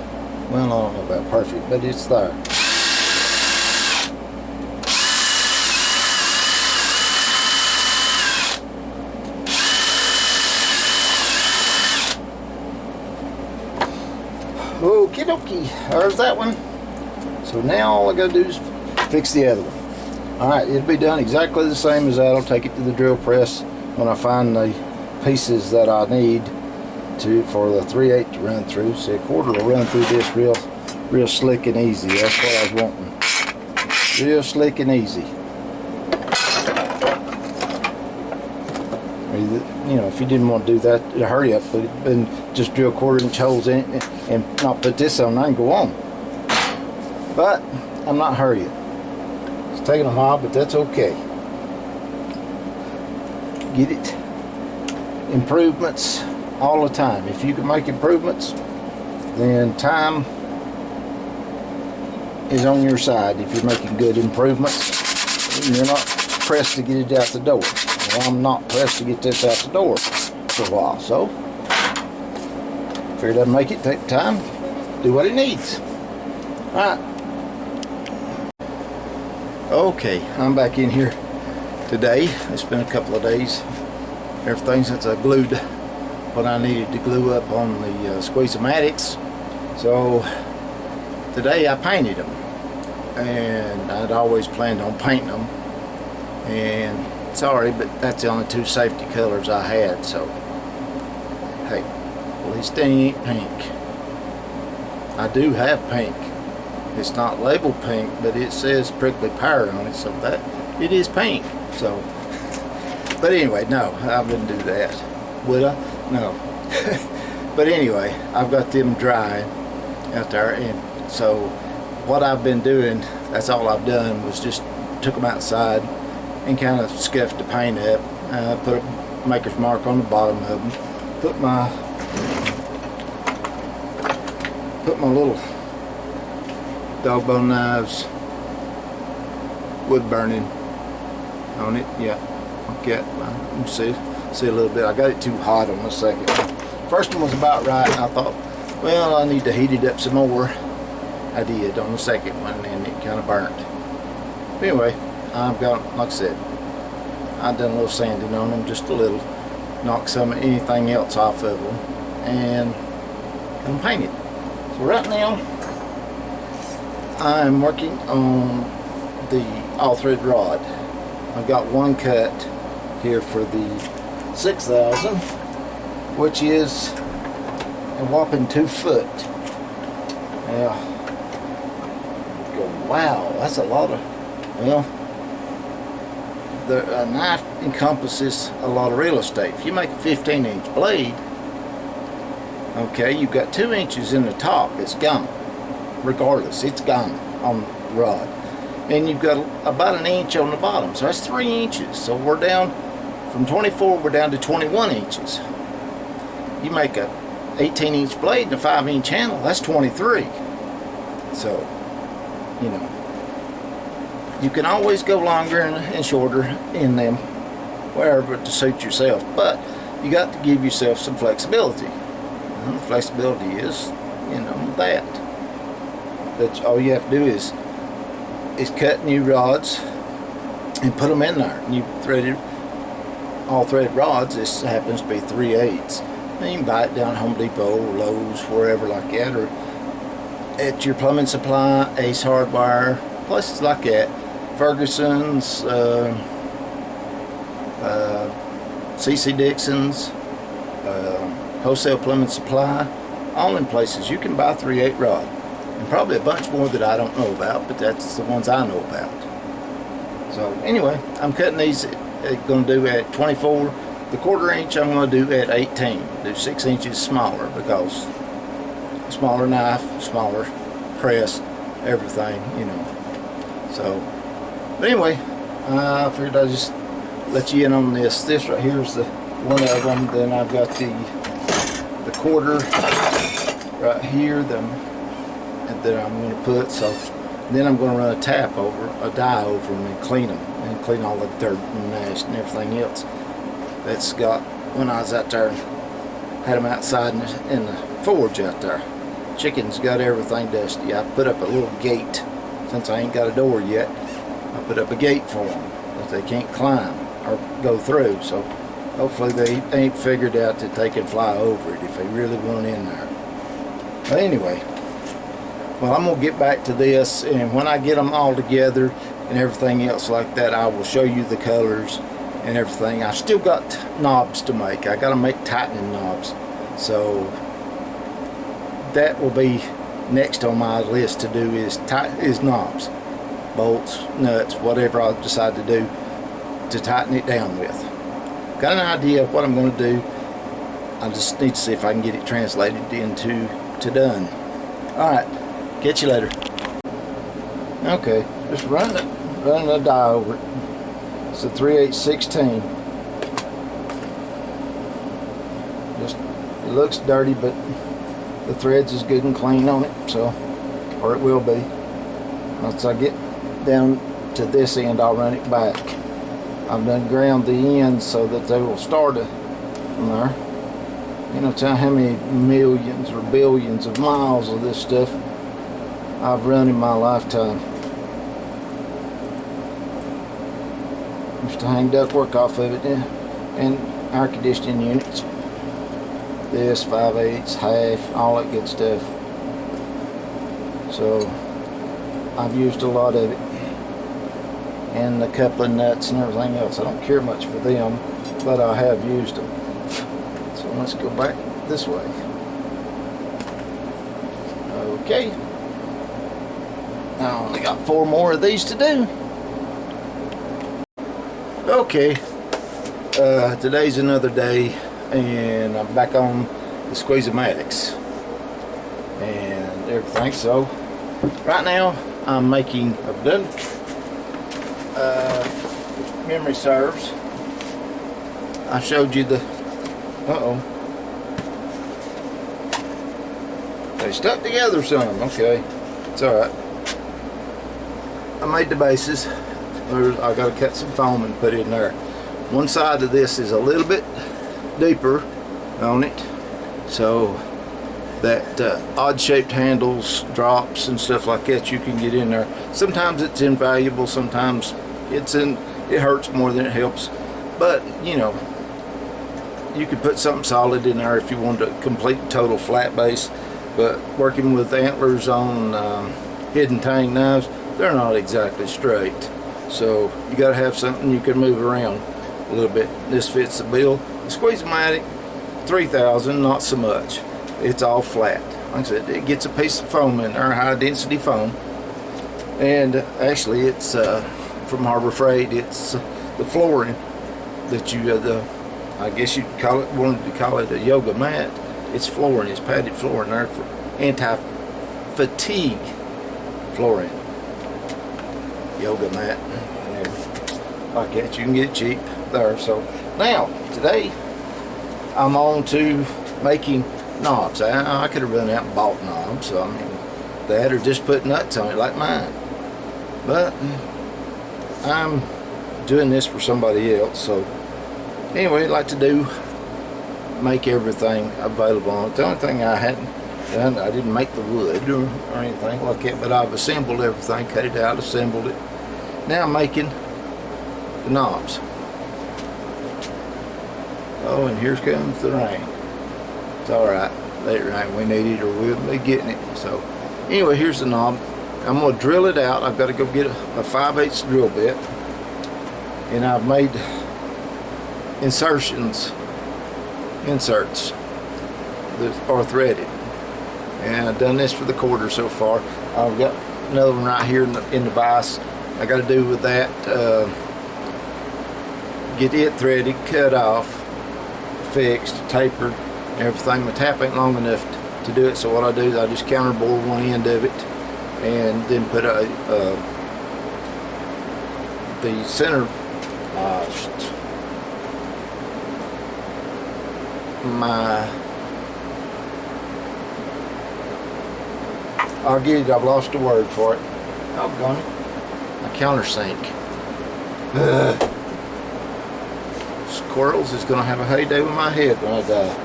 [SPEAKER 2] Well, I don't know about perfect, but it's there. Okie dokie, there's that one. So now all I gotta do is fix the other one. Alright, it'll be done exactly the same as that. I'll take it to the drill press when I find the pieces that I need for the 3/8 to run through. See, a 1/4 will run through this real slick and easy. That's what I was wanting. Real slick and easy. You know, if you didn't want to do that, hurry up, and just drill 1/4 inch holes in it and not put this on there and go on. But I'm not hurrying. It's taking a while, but that's okay. Get it. Improvements all the time. If you can make improvements, then time is on your side. If you're making good improvements, you're not pressed to get it out the door. Well, I'm not pressed to get this out the door for a while, so if it doesn't make it, take time, do what it needs. Alright. Okay, I'm back in here today. It's been a couple of days. Everything since I glued what I needed to glue up on the Squeeze-O-Matics. So today I painted them, and I'd always planned on painting them, and sorry, but that's the only 2 safety colors I had, so hey, at least they ain't pink. I do have pink. It's not labeled pink, but it says prickly pear on it, so that it is pink. So, but anyway, no, I wouldn't do that. Would I? No. But anyway, I've got them drying out there, and so what I've been doing, that's all I've done, was just took them outside and kind of scuffed the paint up, put a maker's mark on the bottom of them, put my little dogbone knives, wood burning on it. Yeah, okay. You can see a little bit. I got it too hot on the second one. First one was about right, and I thought, well, I need to heat it up some more. I did on the second one, and it kind of burnt. But anyway, I've got, like I said, I've done a little sanding on them, just a little, knock anything else off of them, and I'm painted. So right now, I'm working on the all-thread rod. I've got one cut here for the 6,000, which is a whopping 2 foot. Yeah. Wow, that's a lot of, well, a knife encompasses a lot of real estate. If you make a 15-inch blade, okay, you've got 2 inches in the top, it's gone. Regardless, it's gone on the rod. And you've got about 1 inch on the bottom, so that's 3 inches. So we're down from 24, we're down to 21 inches. You make a 18-inch blade and a 5-inch handle, that's 23. So, you know, you can always go longer and shorter in them, wherever to suit yourself, but you got to give yourself some flexibility. And the flexibility is, you know, that all you have to do is cut new rods and put them in there. New threaded, all thread rods. This happens to be 3/8. And you can buy it down at Home Depot or Lowe's, wherever like that, or at your plumbing supply, Ace Hardware, places like that, Ferguson's, C.C. Dixon's, Wholesale Plumbing Supply, all in places you can buy 3/8 rod, and probably a bunch more that I don't know about, but that's the ones I know about. So anyway, I'm cutting these. Going to do at 24. The 1/4 inch I'm going to do at 18. Do 6 inches smaller because smaller knife, smaller press, everything, you know. So, but anyway, I figured I'd just let you in on this. This right here is the one of them. Then I've got the 1/4 right here. That I'm going to put. So then I'm going to run a dye over them and clean them, and clean all the dirt and ash and everything else that's got. When I was out there, had them outside in the forge out there. Chickens got everything dusty. I put up a little gate. Since I ain't got a door yet, I put up a gate for them that they can't climb or go through. So hopefully they ain't figured out that they can fly over it if they really want in there. But anyway, well, I'm going to get back to this, and when I get them all together and everything else like that, I will show you the colors and everything. I've still got knobs to make. I got to make tightening knobs. So that will be next on my list to do is knobs, bolts, nuts, whatever I decide to do to tighten it down with. Got an idea of what I'm going to do. I just need to see if I can get it translated into done. Alright, catch you later. Okay, just run the die over it. It's a 3/8/16. Just, it looks dirty, but the threads is good and clean on it, so, or it will be. Once I get down to this end, I'll run it back. I've done ground the ends so that they will start from there. You know, tell how many millions or billions of miles of this stuff I've run in my lifetime. Used to hang ductwork off of it, and air conditioning units. This 5/8, half, all that good stuff. So I've used a lot of it, and a couple of nuts and everything else. I don't care much for them, but I have used them. So let's go back this way. Okay. I only got 4 more of these to do. Okay. Today's another day, and I'm back on the Squeeze-O-Matics and everything. So right now I'm making, I've done, memory serves, I showed you the, they stuck together some. Okay, it's alright. I made the bases. I got to cut some foam and put it in there. One side of this is a little bit deeper on it, so that odd shaped handles, drops and stuff like that, you can get in there. Sometimes it's invaluable, sometimes it hurts more than it helps, but you know, you could put something solid in there if you want a complete total flat base. But working with antlers on hidden tang knives, they're not exactly straight, so you got to have something you can move around a little bit. This fits the bill. The Squeeze-O-Matic 3000, not so much. It's all flat. Like I said, it gets a piece of foam in there, high density foam, and actually it's from Harbor Freight. It's the flooring that you I guess you'd wanted to call it a yoga mat. It's flooring. It's padded flooring there for anti-fatigue flooring. Yoga mat and everything like that. You can get it cheap there. So now today I'm on to making knobs. I could have run out and bought knobs. So I mean, that or just put nuts on it like mine. But I'm doing this for somebody else. So anyway, I'd like to make everything available on it. The only thing I hadn't done, I didn't make the wood or anything like that, but I've assembled everything, cut it out, assembled it. Now I'm making the knobs. Oh, and here comes the rain. It's alright, let it rain. We need it or we'll be getting it. So anyway, here's the knob. I'm going to drill it out. I've got to go get a 5/8 drill bit, and I've made inserts that are threaded, and I've done this for the quarter so far. I've got another one right here in the vise. I got to do with that, get it threaded, cut off, fixed, tapered, everything. My tap ain't long enough to do it, so what I do is I just counterbore one end of it and then put the center I'll get it, I've lost the word for it. Doggone it. My countersink. Squirrels is going to have a heyday with my head when I die.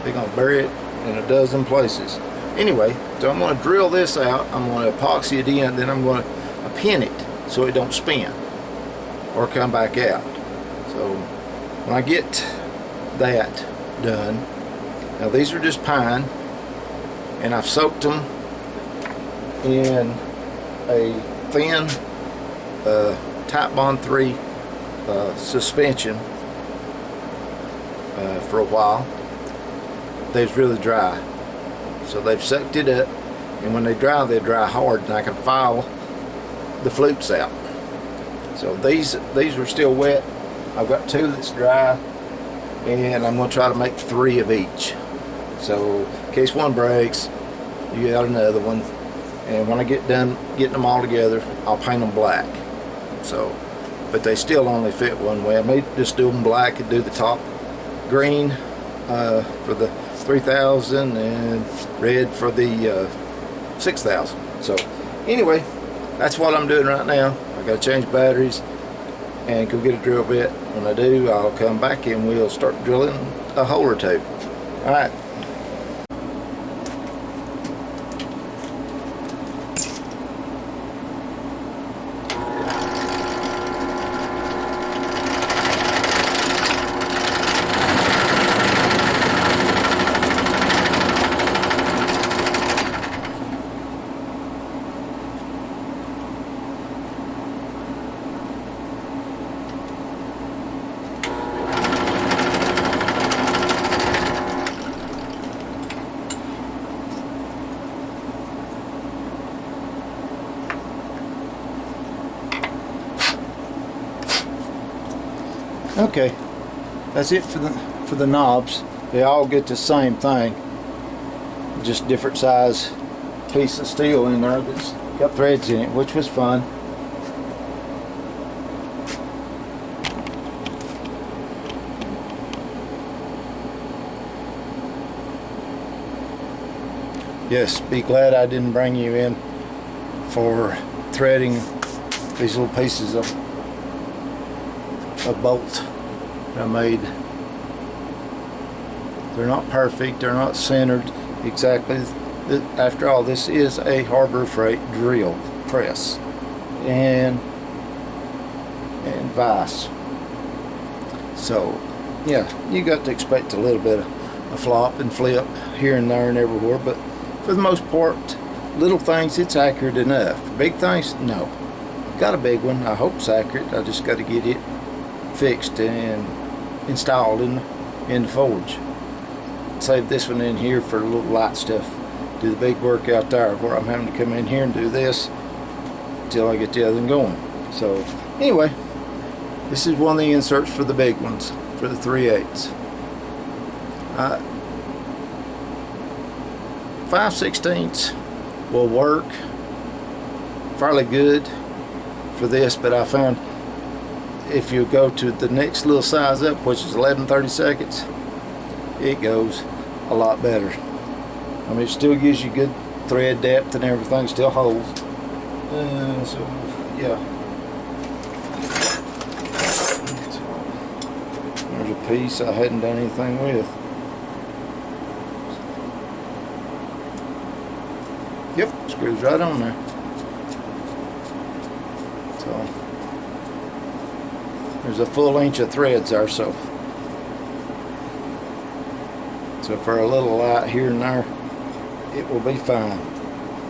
[SPEAKER 2] They're going to bury it in a dozen places. Anyway, so I'm going to drill this out. I'm going to epoxy it in, then I'm going to pin it so it don't spin or come back out. So when I get that done, now these are just pine, and I've soaked them in a thin Titebond 3 suspension for a while. They're really dry, so they've sucked it up, and when they dry hard, and I can file the flutes out. So these are still wet. I've got 2 that's dry, and I'm going to try to make 3 of each. So in case one breaks, you got another one. And when I get done getting them all together, I'll paint them black. So, but they still only fit one way. I may just do them black and do the top green for the 3000 and red for the 6000. So anyway, that's what I'm doing right now. I got to change batteries and go get a drill bit. When I do, I'll come back and we'll start drilling a hole or 2. All right.
[SPEAKER 3] Okay, that's it for the knobs. They all get the same thing, just different size piece of steel in there that's got threads in it, which was fun. Yes, be glad I didn't bring you in for threading these little pieces of bolt that I made. They're not perfect, they're not centered exactly. After all, this is a Harbor Freight drill press and vise. So yeah, you got to expect a little bit of a flop and flip here and there and everywhere, but for the most part, little things, it's accurate enough. Big things, no. Got a big one, I hope it's accurate. I just got to get it fixed and installed in the forge. Save this one in here for a little light stuff. Do the big work out there where I'm having to come in here and do this until I get the other one going. So anyway, this is one of the inserts for the big ones, for the 3/8. 5/16 will work fairly good for this, but I found if you go to the next little size up, which is 11/32, it goes a lot better. I mean, it still gives you good thread depth and everything, still holds. So yeah, there's a piece I hadn't done anything with. Yep, screws right on there. So there's a full inch of threads there, so for a little light here and there, it will be fine.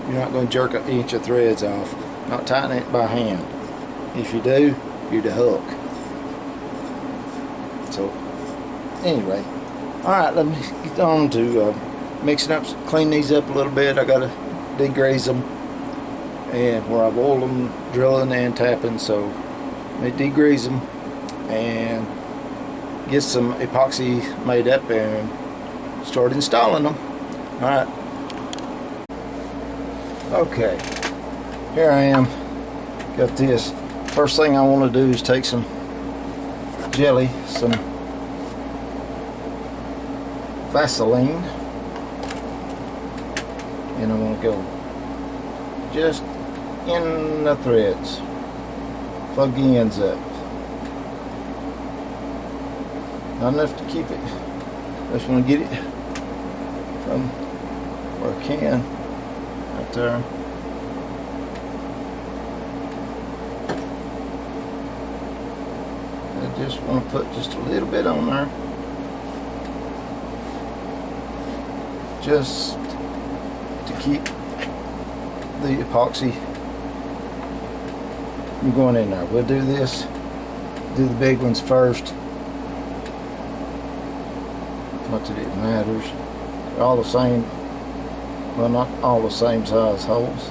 [SPEAKER 3] You're not going to jerk an inch of threads off. Not tighten it by hand. If you do, you're the hook. So anyway, all right, let me get on to mixing up, clean these up a little bit. I got to degrease them, and where I've oiled them, drilling and tapping, so let me degrease them and get some epoxy made up and start installing them. All right. Okay, here I am. Got this. First thing I want to do is take some jelly, some Vaseline, and I want to go just in the threads. Plug the ends up. Not enough to keep it. I just want to get it from where I can. Right there. I just want to put just a little bit on there. Just to keep the epoxy from going in there. We'll do this, do the big ones first. Not that it matters. They're all the same. Well, not all the same size holes.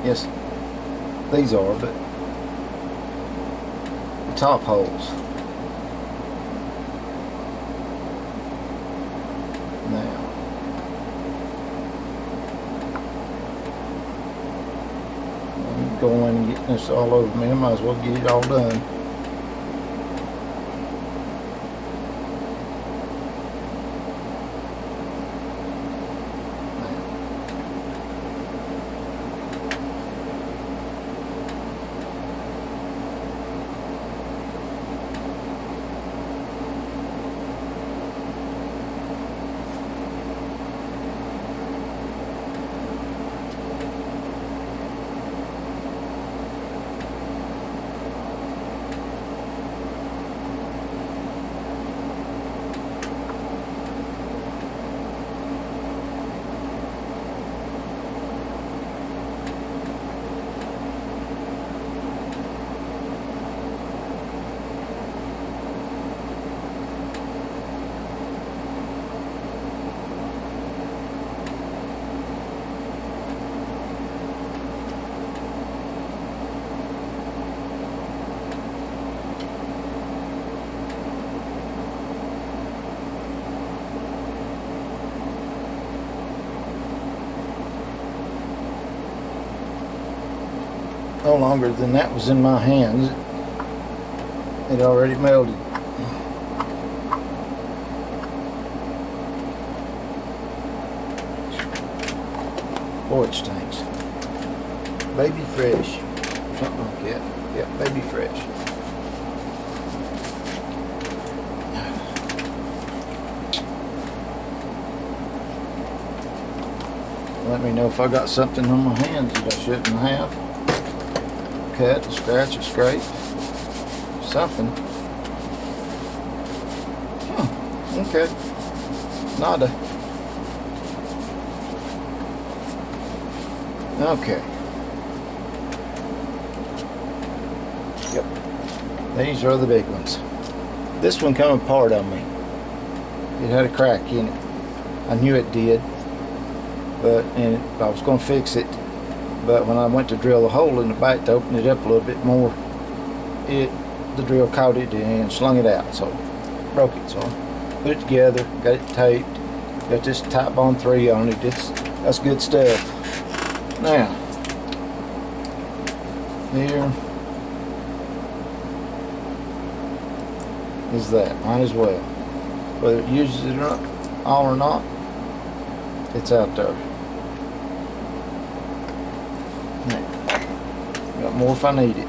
[SPEAKER 3] Yes, these are, but the top holes. Now, I'm going and getting this all over me. I might as well get it all done. no longer than that was in my hands. It already melted. Boy, it stinks. Baby fresh. Something like that. Yep, baby fresh. Let me know if I got something on my hands that I shouldn't have. Cut, scratch, or scrape. Something. Okay. Nada. Okay. Yep. These are the big ones. This one come apart on me. It had a crack in it. I knew it did. And I was going to fix it, but when I went to drill a hole in the back to open it up a little bit more, the drill caught it and slung it out, so broke it. So I put it together, got it taped, got this Titebond 3 on it. That's good stuff. Now, here is that. Might as well, whether it uses it all or not, it's out there. Got more if I need it.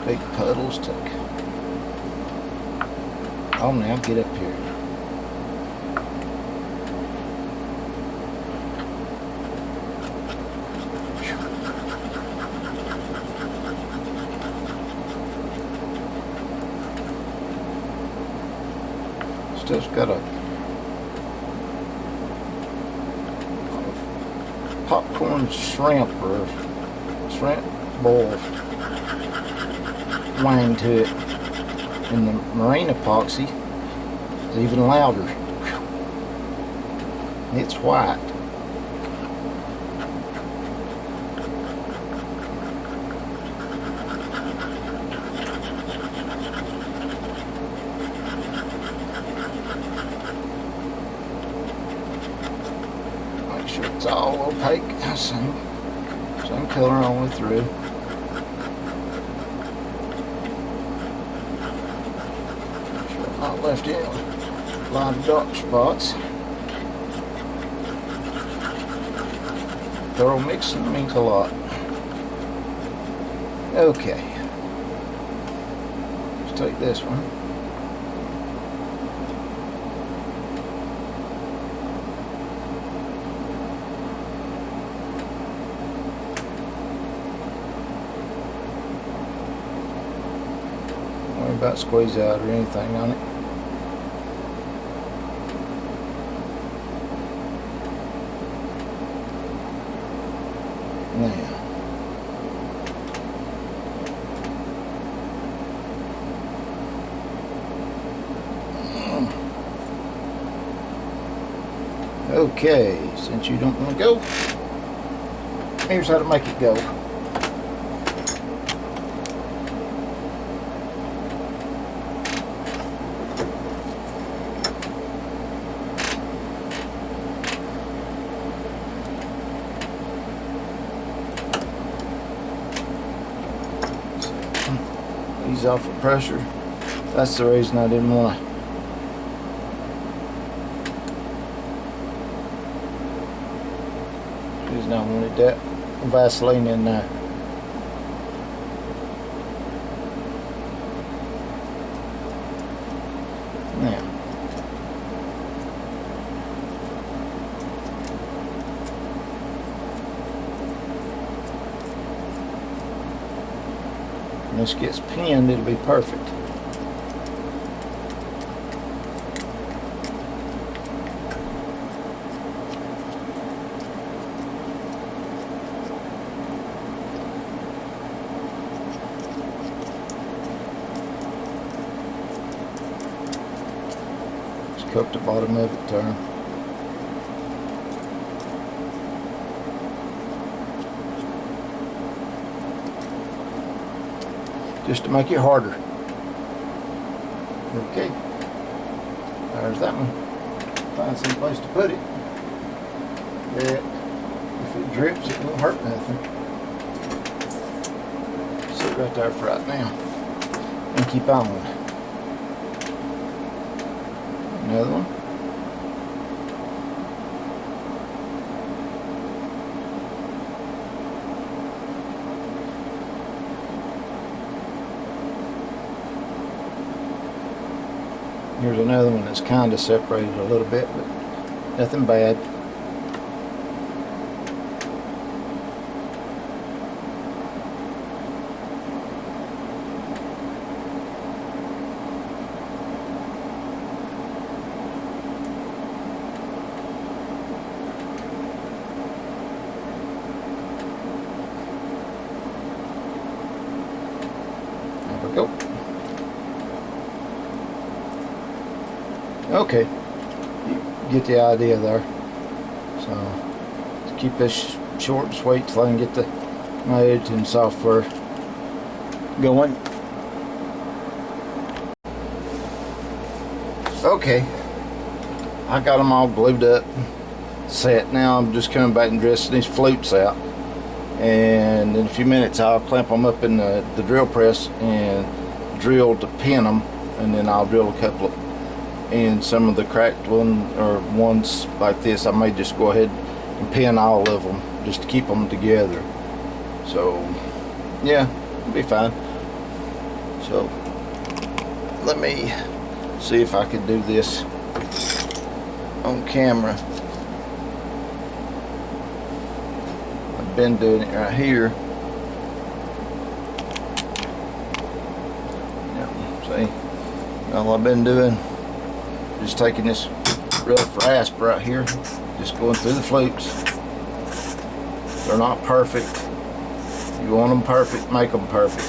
[SPEAKER 3] Big puddles took. Oh, now get up here. Still got a popcorn shrimp or shrimp boil wang to it, and the marine epoxy is even louder. It's white. It's all opaque, same color all the way through. Sure I'm not left in a lot of dark spots. Thorough mixing means a lot. Okay, let's take this one. About squeeze out or anything on it. Now, okay, since you don't want to go, here's how to make it go. Ease off the pressure. That's the reason I didn't want to. The reason I wanted that Vaseline in there. Now, when this gets pinned, it'll be perfect. Just cook the bottom of it, turn. Just to make it harder. Okay.
[SPEAKER 2] There's that one. Find some place to put it. That if it drips, it won't hurt nothing. Sit right there for right now and keep on. Another one. Here's another one that's kind of separated a little bit, but nothing bad. There we go. Okay, you get the idea there. So, let's keep this short and sweet till I can get the my editing software going. Okay, I got them all glued up, set. Now I'm just coming back and dressing these flutes out. And in a few minutes I'll clamp them up in the drill press and drill to pin them, and then I'll drill a couple of, and some of the cracked ones like this, I may just go ahead and pin all of them just to keep them together. So yeah, it'll be fine. So let me see if I can do this on camera. I've been doing it right here. Yeah, see, all I've been doing, just taking this rough rasp right here, just going through the flutes. They're not perfect. You want them perfect, make them perfect.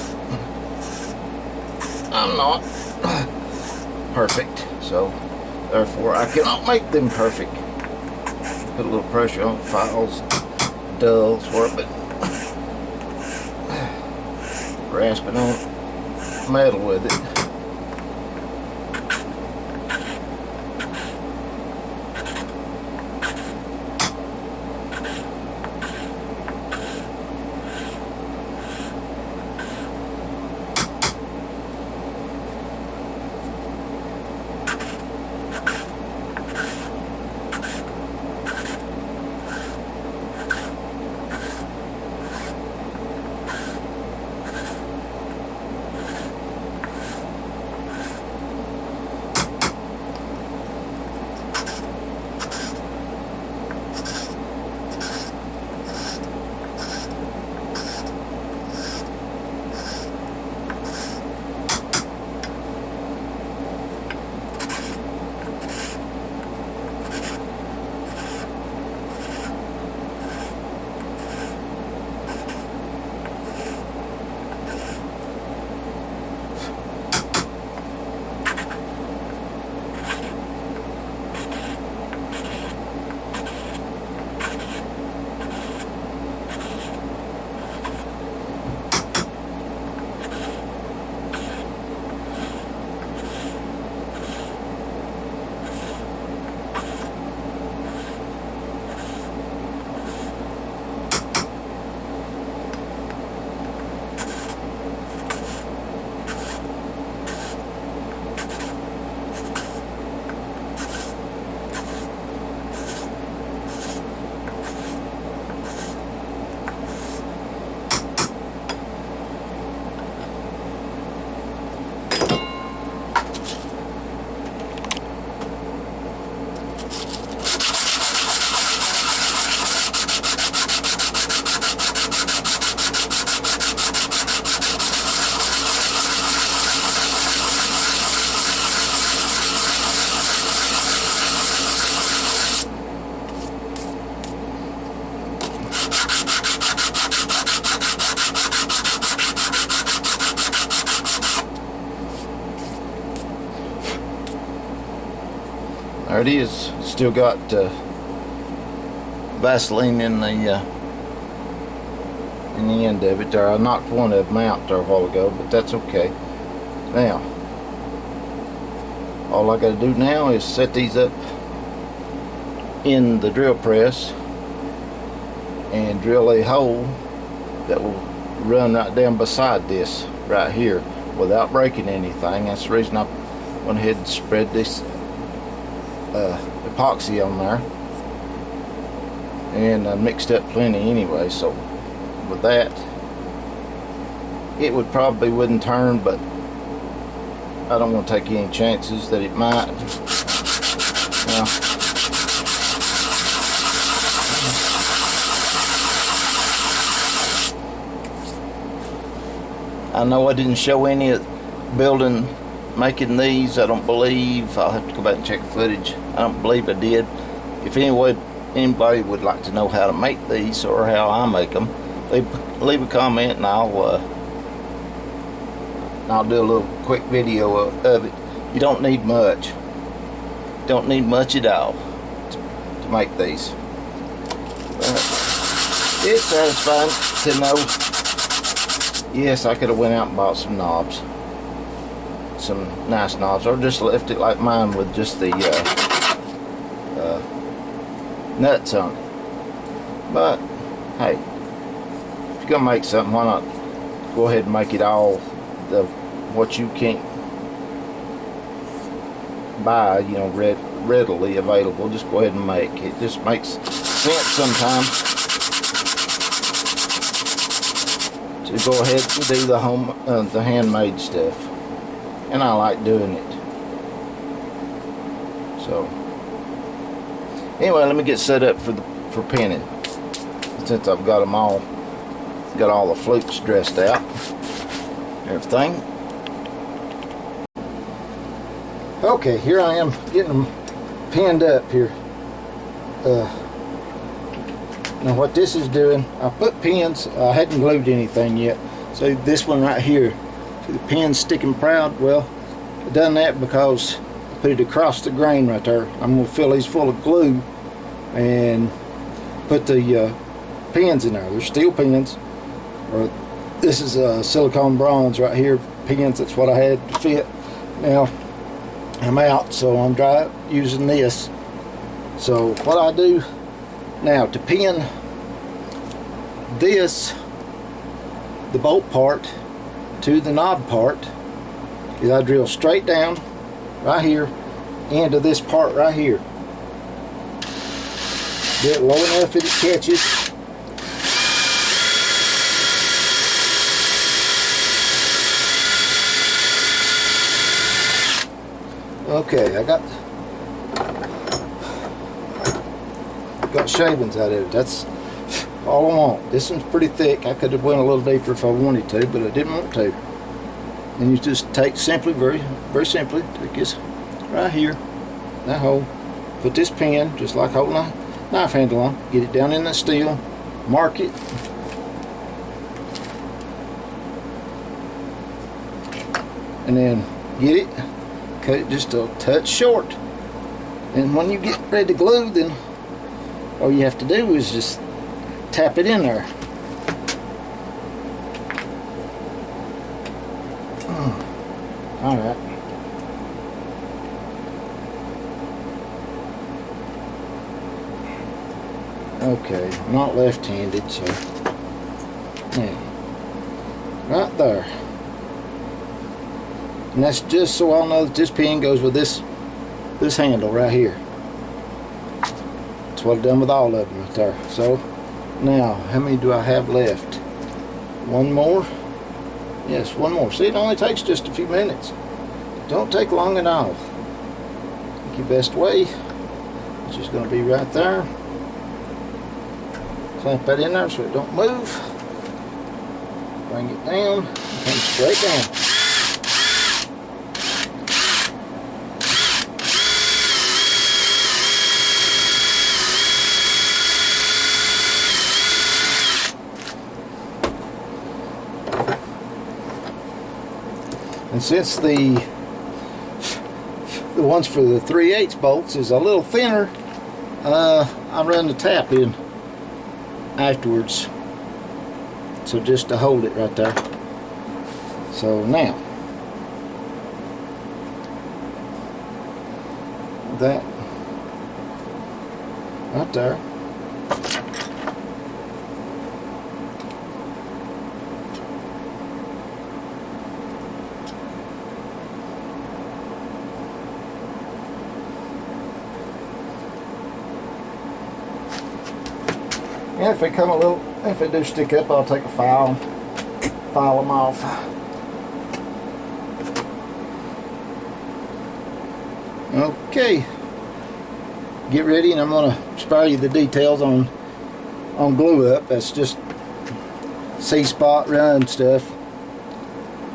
[SPEAKER 2] I'm not perfect, so therefore I cannot make them perfect. Put a little pressure on the files, dulls for it, but rasping on metal with it. There it is. Still got Vaseline in the end of it there. I knocked one of them out there a while ago, but that's okay. Now, All I got to do now is set these up in the drill press and drill a hole that will run right down beside this right here without breaking anything. That's the reason I went ahead and spread this epoxy on there, and I mixed up plenty anyway. So with that, it would probably wouldn't turn, but I don't want to take any chances that it might. Now, I know I didn't show any building, making these. I don't believe. I'll have to go back and check the footage. I don't believe I did. If anybody would like to know how to make these or how I make them, leave a comment and I'll do a little quick video of it. You don't need much. Don't need much at all to make these. But it's satisfying to know. Yes, I could have went out and bought some knobs, some nice knobs, or just left it like mine with just the nuts on it. But hey, if you're gonna make something, why not go ahead and make it all the what you can't buy, you know, readily available. Just go ahead and make it. Just makes sense sometimes to go ahead and do the handmade stuff, and I like doing it. So anyway, let me get set up for pinning. Since I've got them all, got all the flukes dressed out, everything. Okay, here I am getting them pinned up here. Now what this is doing, I put pins, I hadn't glued anything yet. So this one right here, see the pin's sticking proud? Well, I done that because I put it across the grain right there. I'm going to fill these full of glue and put the pins in there. They're steel pins. This is silicone bronze right here, pins. That's what I had to fit. Now I'm out, so I'm using this. So what I do now to pin this, the bolt part to the knob part, is I drill straight down right here into this part right here. Get it low enough that it catches. Okay, I got shavings out of it. That's all I want. This one's pretty thick. I could have went a little deeper if I wanted to, but I didn't want to. And you just take simply, very simply, take this right here, that hole, put this pin, just like holding a knife handle on, get it down in the steel, mark it, and then get it, cut it just a touch short. And when you get ready to glue, then all you have to do is just tap it in there. Alright. Okay, I'm not left-handed, so yeah, right there. And that's just so I'll know that this pin goes with this handle right here. That's what I've done with all of them right there. So now, how many do I have left? One more? Yes, one more. See, it only takes just a few minutes. Don't take long at all. I think your best way is just going to be right there. Clamp that in there so it don't move. Bring it down. It comes straight down. And since the ones for the 3/8 bolts is a little thinner, I run the tap in afterwards, so just to hold it right there. So now that right there. And if they come a little, if they do stick up, I'll take a file them off. Okay, get ready, and I'm gonna spare you the details on glue up. That's just C-spot run stuff.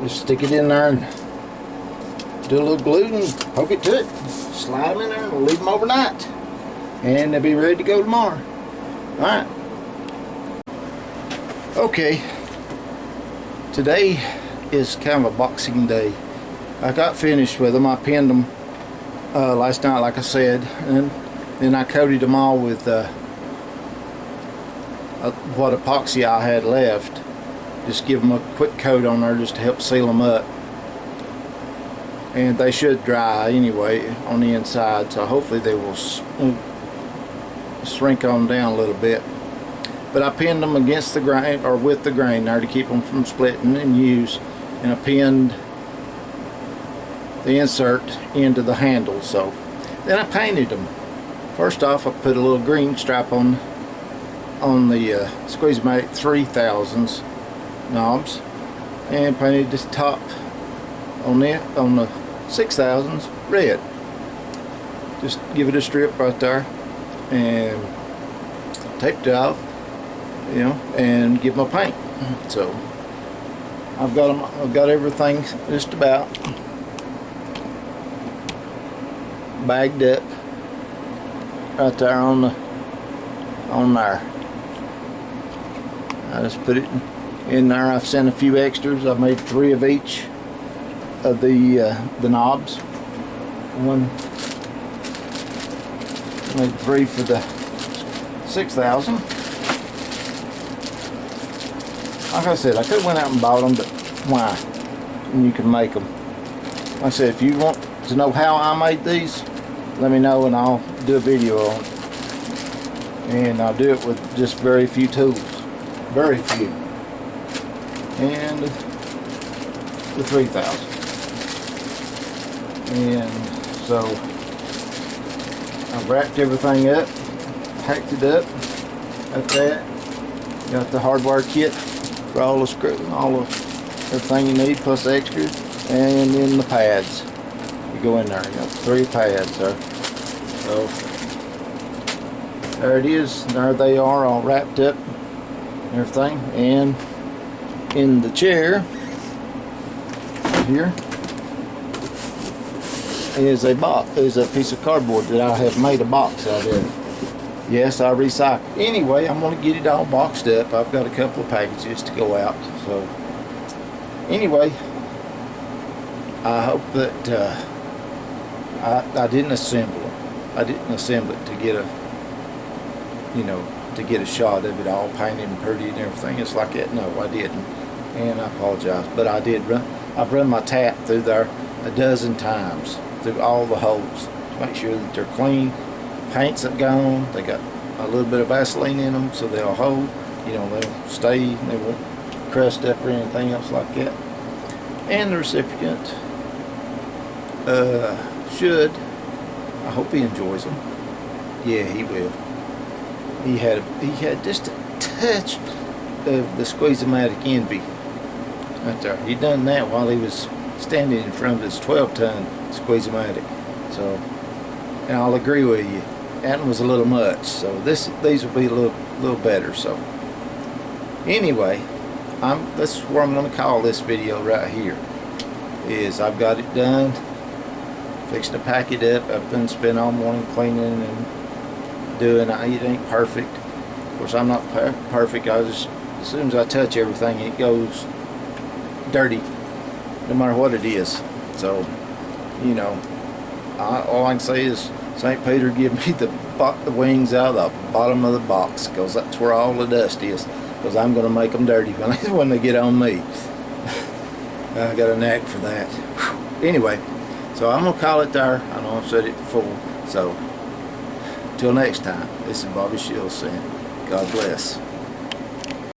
[SPEAKER 2] Just stick it in there and do a little glue and poke it to it. Slide them in there and we'll leave them overnight, and they'll be ready to go tomorrow. All right. Okay, today is kind of a boxing day. I got finished with them. I pinned them last night, like I said, and then I coated them all with what epoxy I had left. Just give them a quick coat on there just to help seal them up, and they should dry anyway on the inside, so hopefully they will shrink on down a little bit. But I pinned them against the grain, or with the grain there, to keep them from splitting and use. And I pinned the insert into the handle. So then I painted them. First off, I put a little green stripe on the Squeeze-O-Matic 3000s knobs, and painted this top on the 6000s red. Just give it a strip right there, and taped it off. You know, and give them a paint. So I've got everything just about bagged up right there on there. I just put it in there. I've sent a few extras. I made 3 of each of the knobs. Made 3 for the 6000. Like I said, I could have went out and bought them, but why? And you can make them. Like I said, if you want to know how I made these, let me know and I'll do a video on it. And I'll do it with just very few tools. Very few. And the 3000. And so I've wrapped everything up, packed it up, like that. Got the hardware kit for all the screws, everything you need, plus extras, and then the pads. You go in there. You got 3 pads there. So there it is. There they are, all wrapped up, and everything. And in the chair here is a piece of cardboard that I have made a box out of. Yes, I recycle. Anyway, I'm going to get it all boxed up. I've got a couple of packages to go out. So, anyway, I hope that I didn't assemble it. I didn't assemble it to get a shot of it all painted and pretty and everything. It's like that. No, I didn't, and I apologize. But I did run. I've run my tap through there a dozen times through all the holes to make sure that they're clean. Paints have gone. They got a little bit of Vaseline in them, so they'll hold. They'll stay. They won't crust up or anything else like that. And the recipient should. I hope he enjoys them. Yeah, he will. He had just a touch of the Squeeze-O-Matic Envy right there. He done that while he was standing in front of his 12-ton Squeeze-O-Matic. So, and I'll agree with you. That one was a little much, so these will be a little better. So anyway, this is where I'm going to call this video right here. Is I've got it done, fixing to pack it up. I've been spending all morning cleaning and doing. It ain't perfect. Of course, I'm not perfect. As soon as I touch everything, it goes dirty, no matter what it is. So all I can say is St. Peter give me the wings out of the bottom of the box, because that's where all the dust is, because I'm going to make them dirty when they get on me. I got a knack for that. Anyway, so I'm going to call it there. I know I've said it before.
[SPEAKER 3] So, till next time, this is Bobby Shields saying, God bless.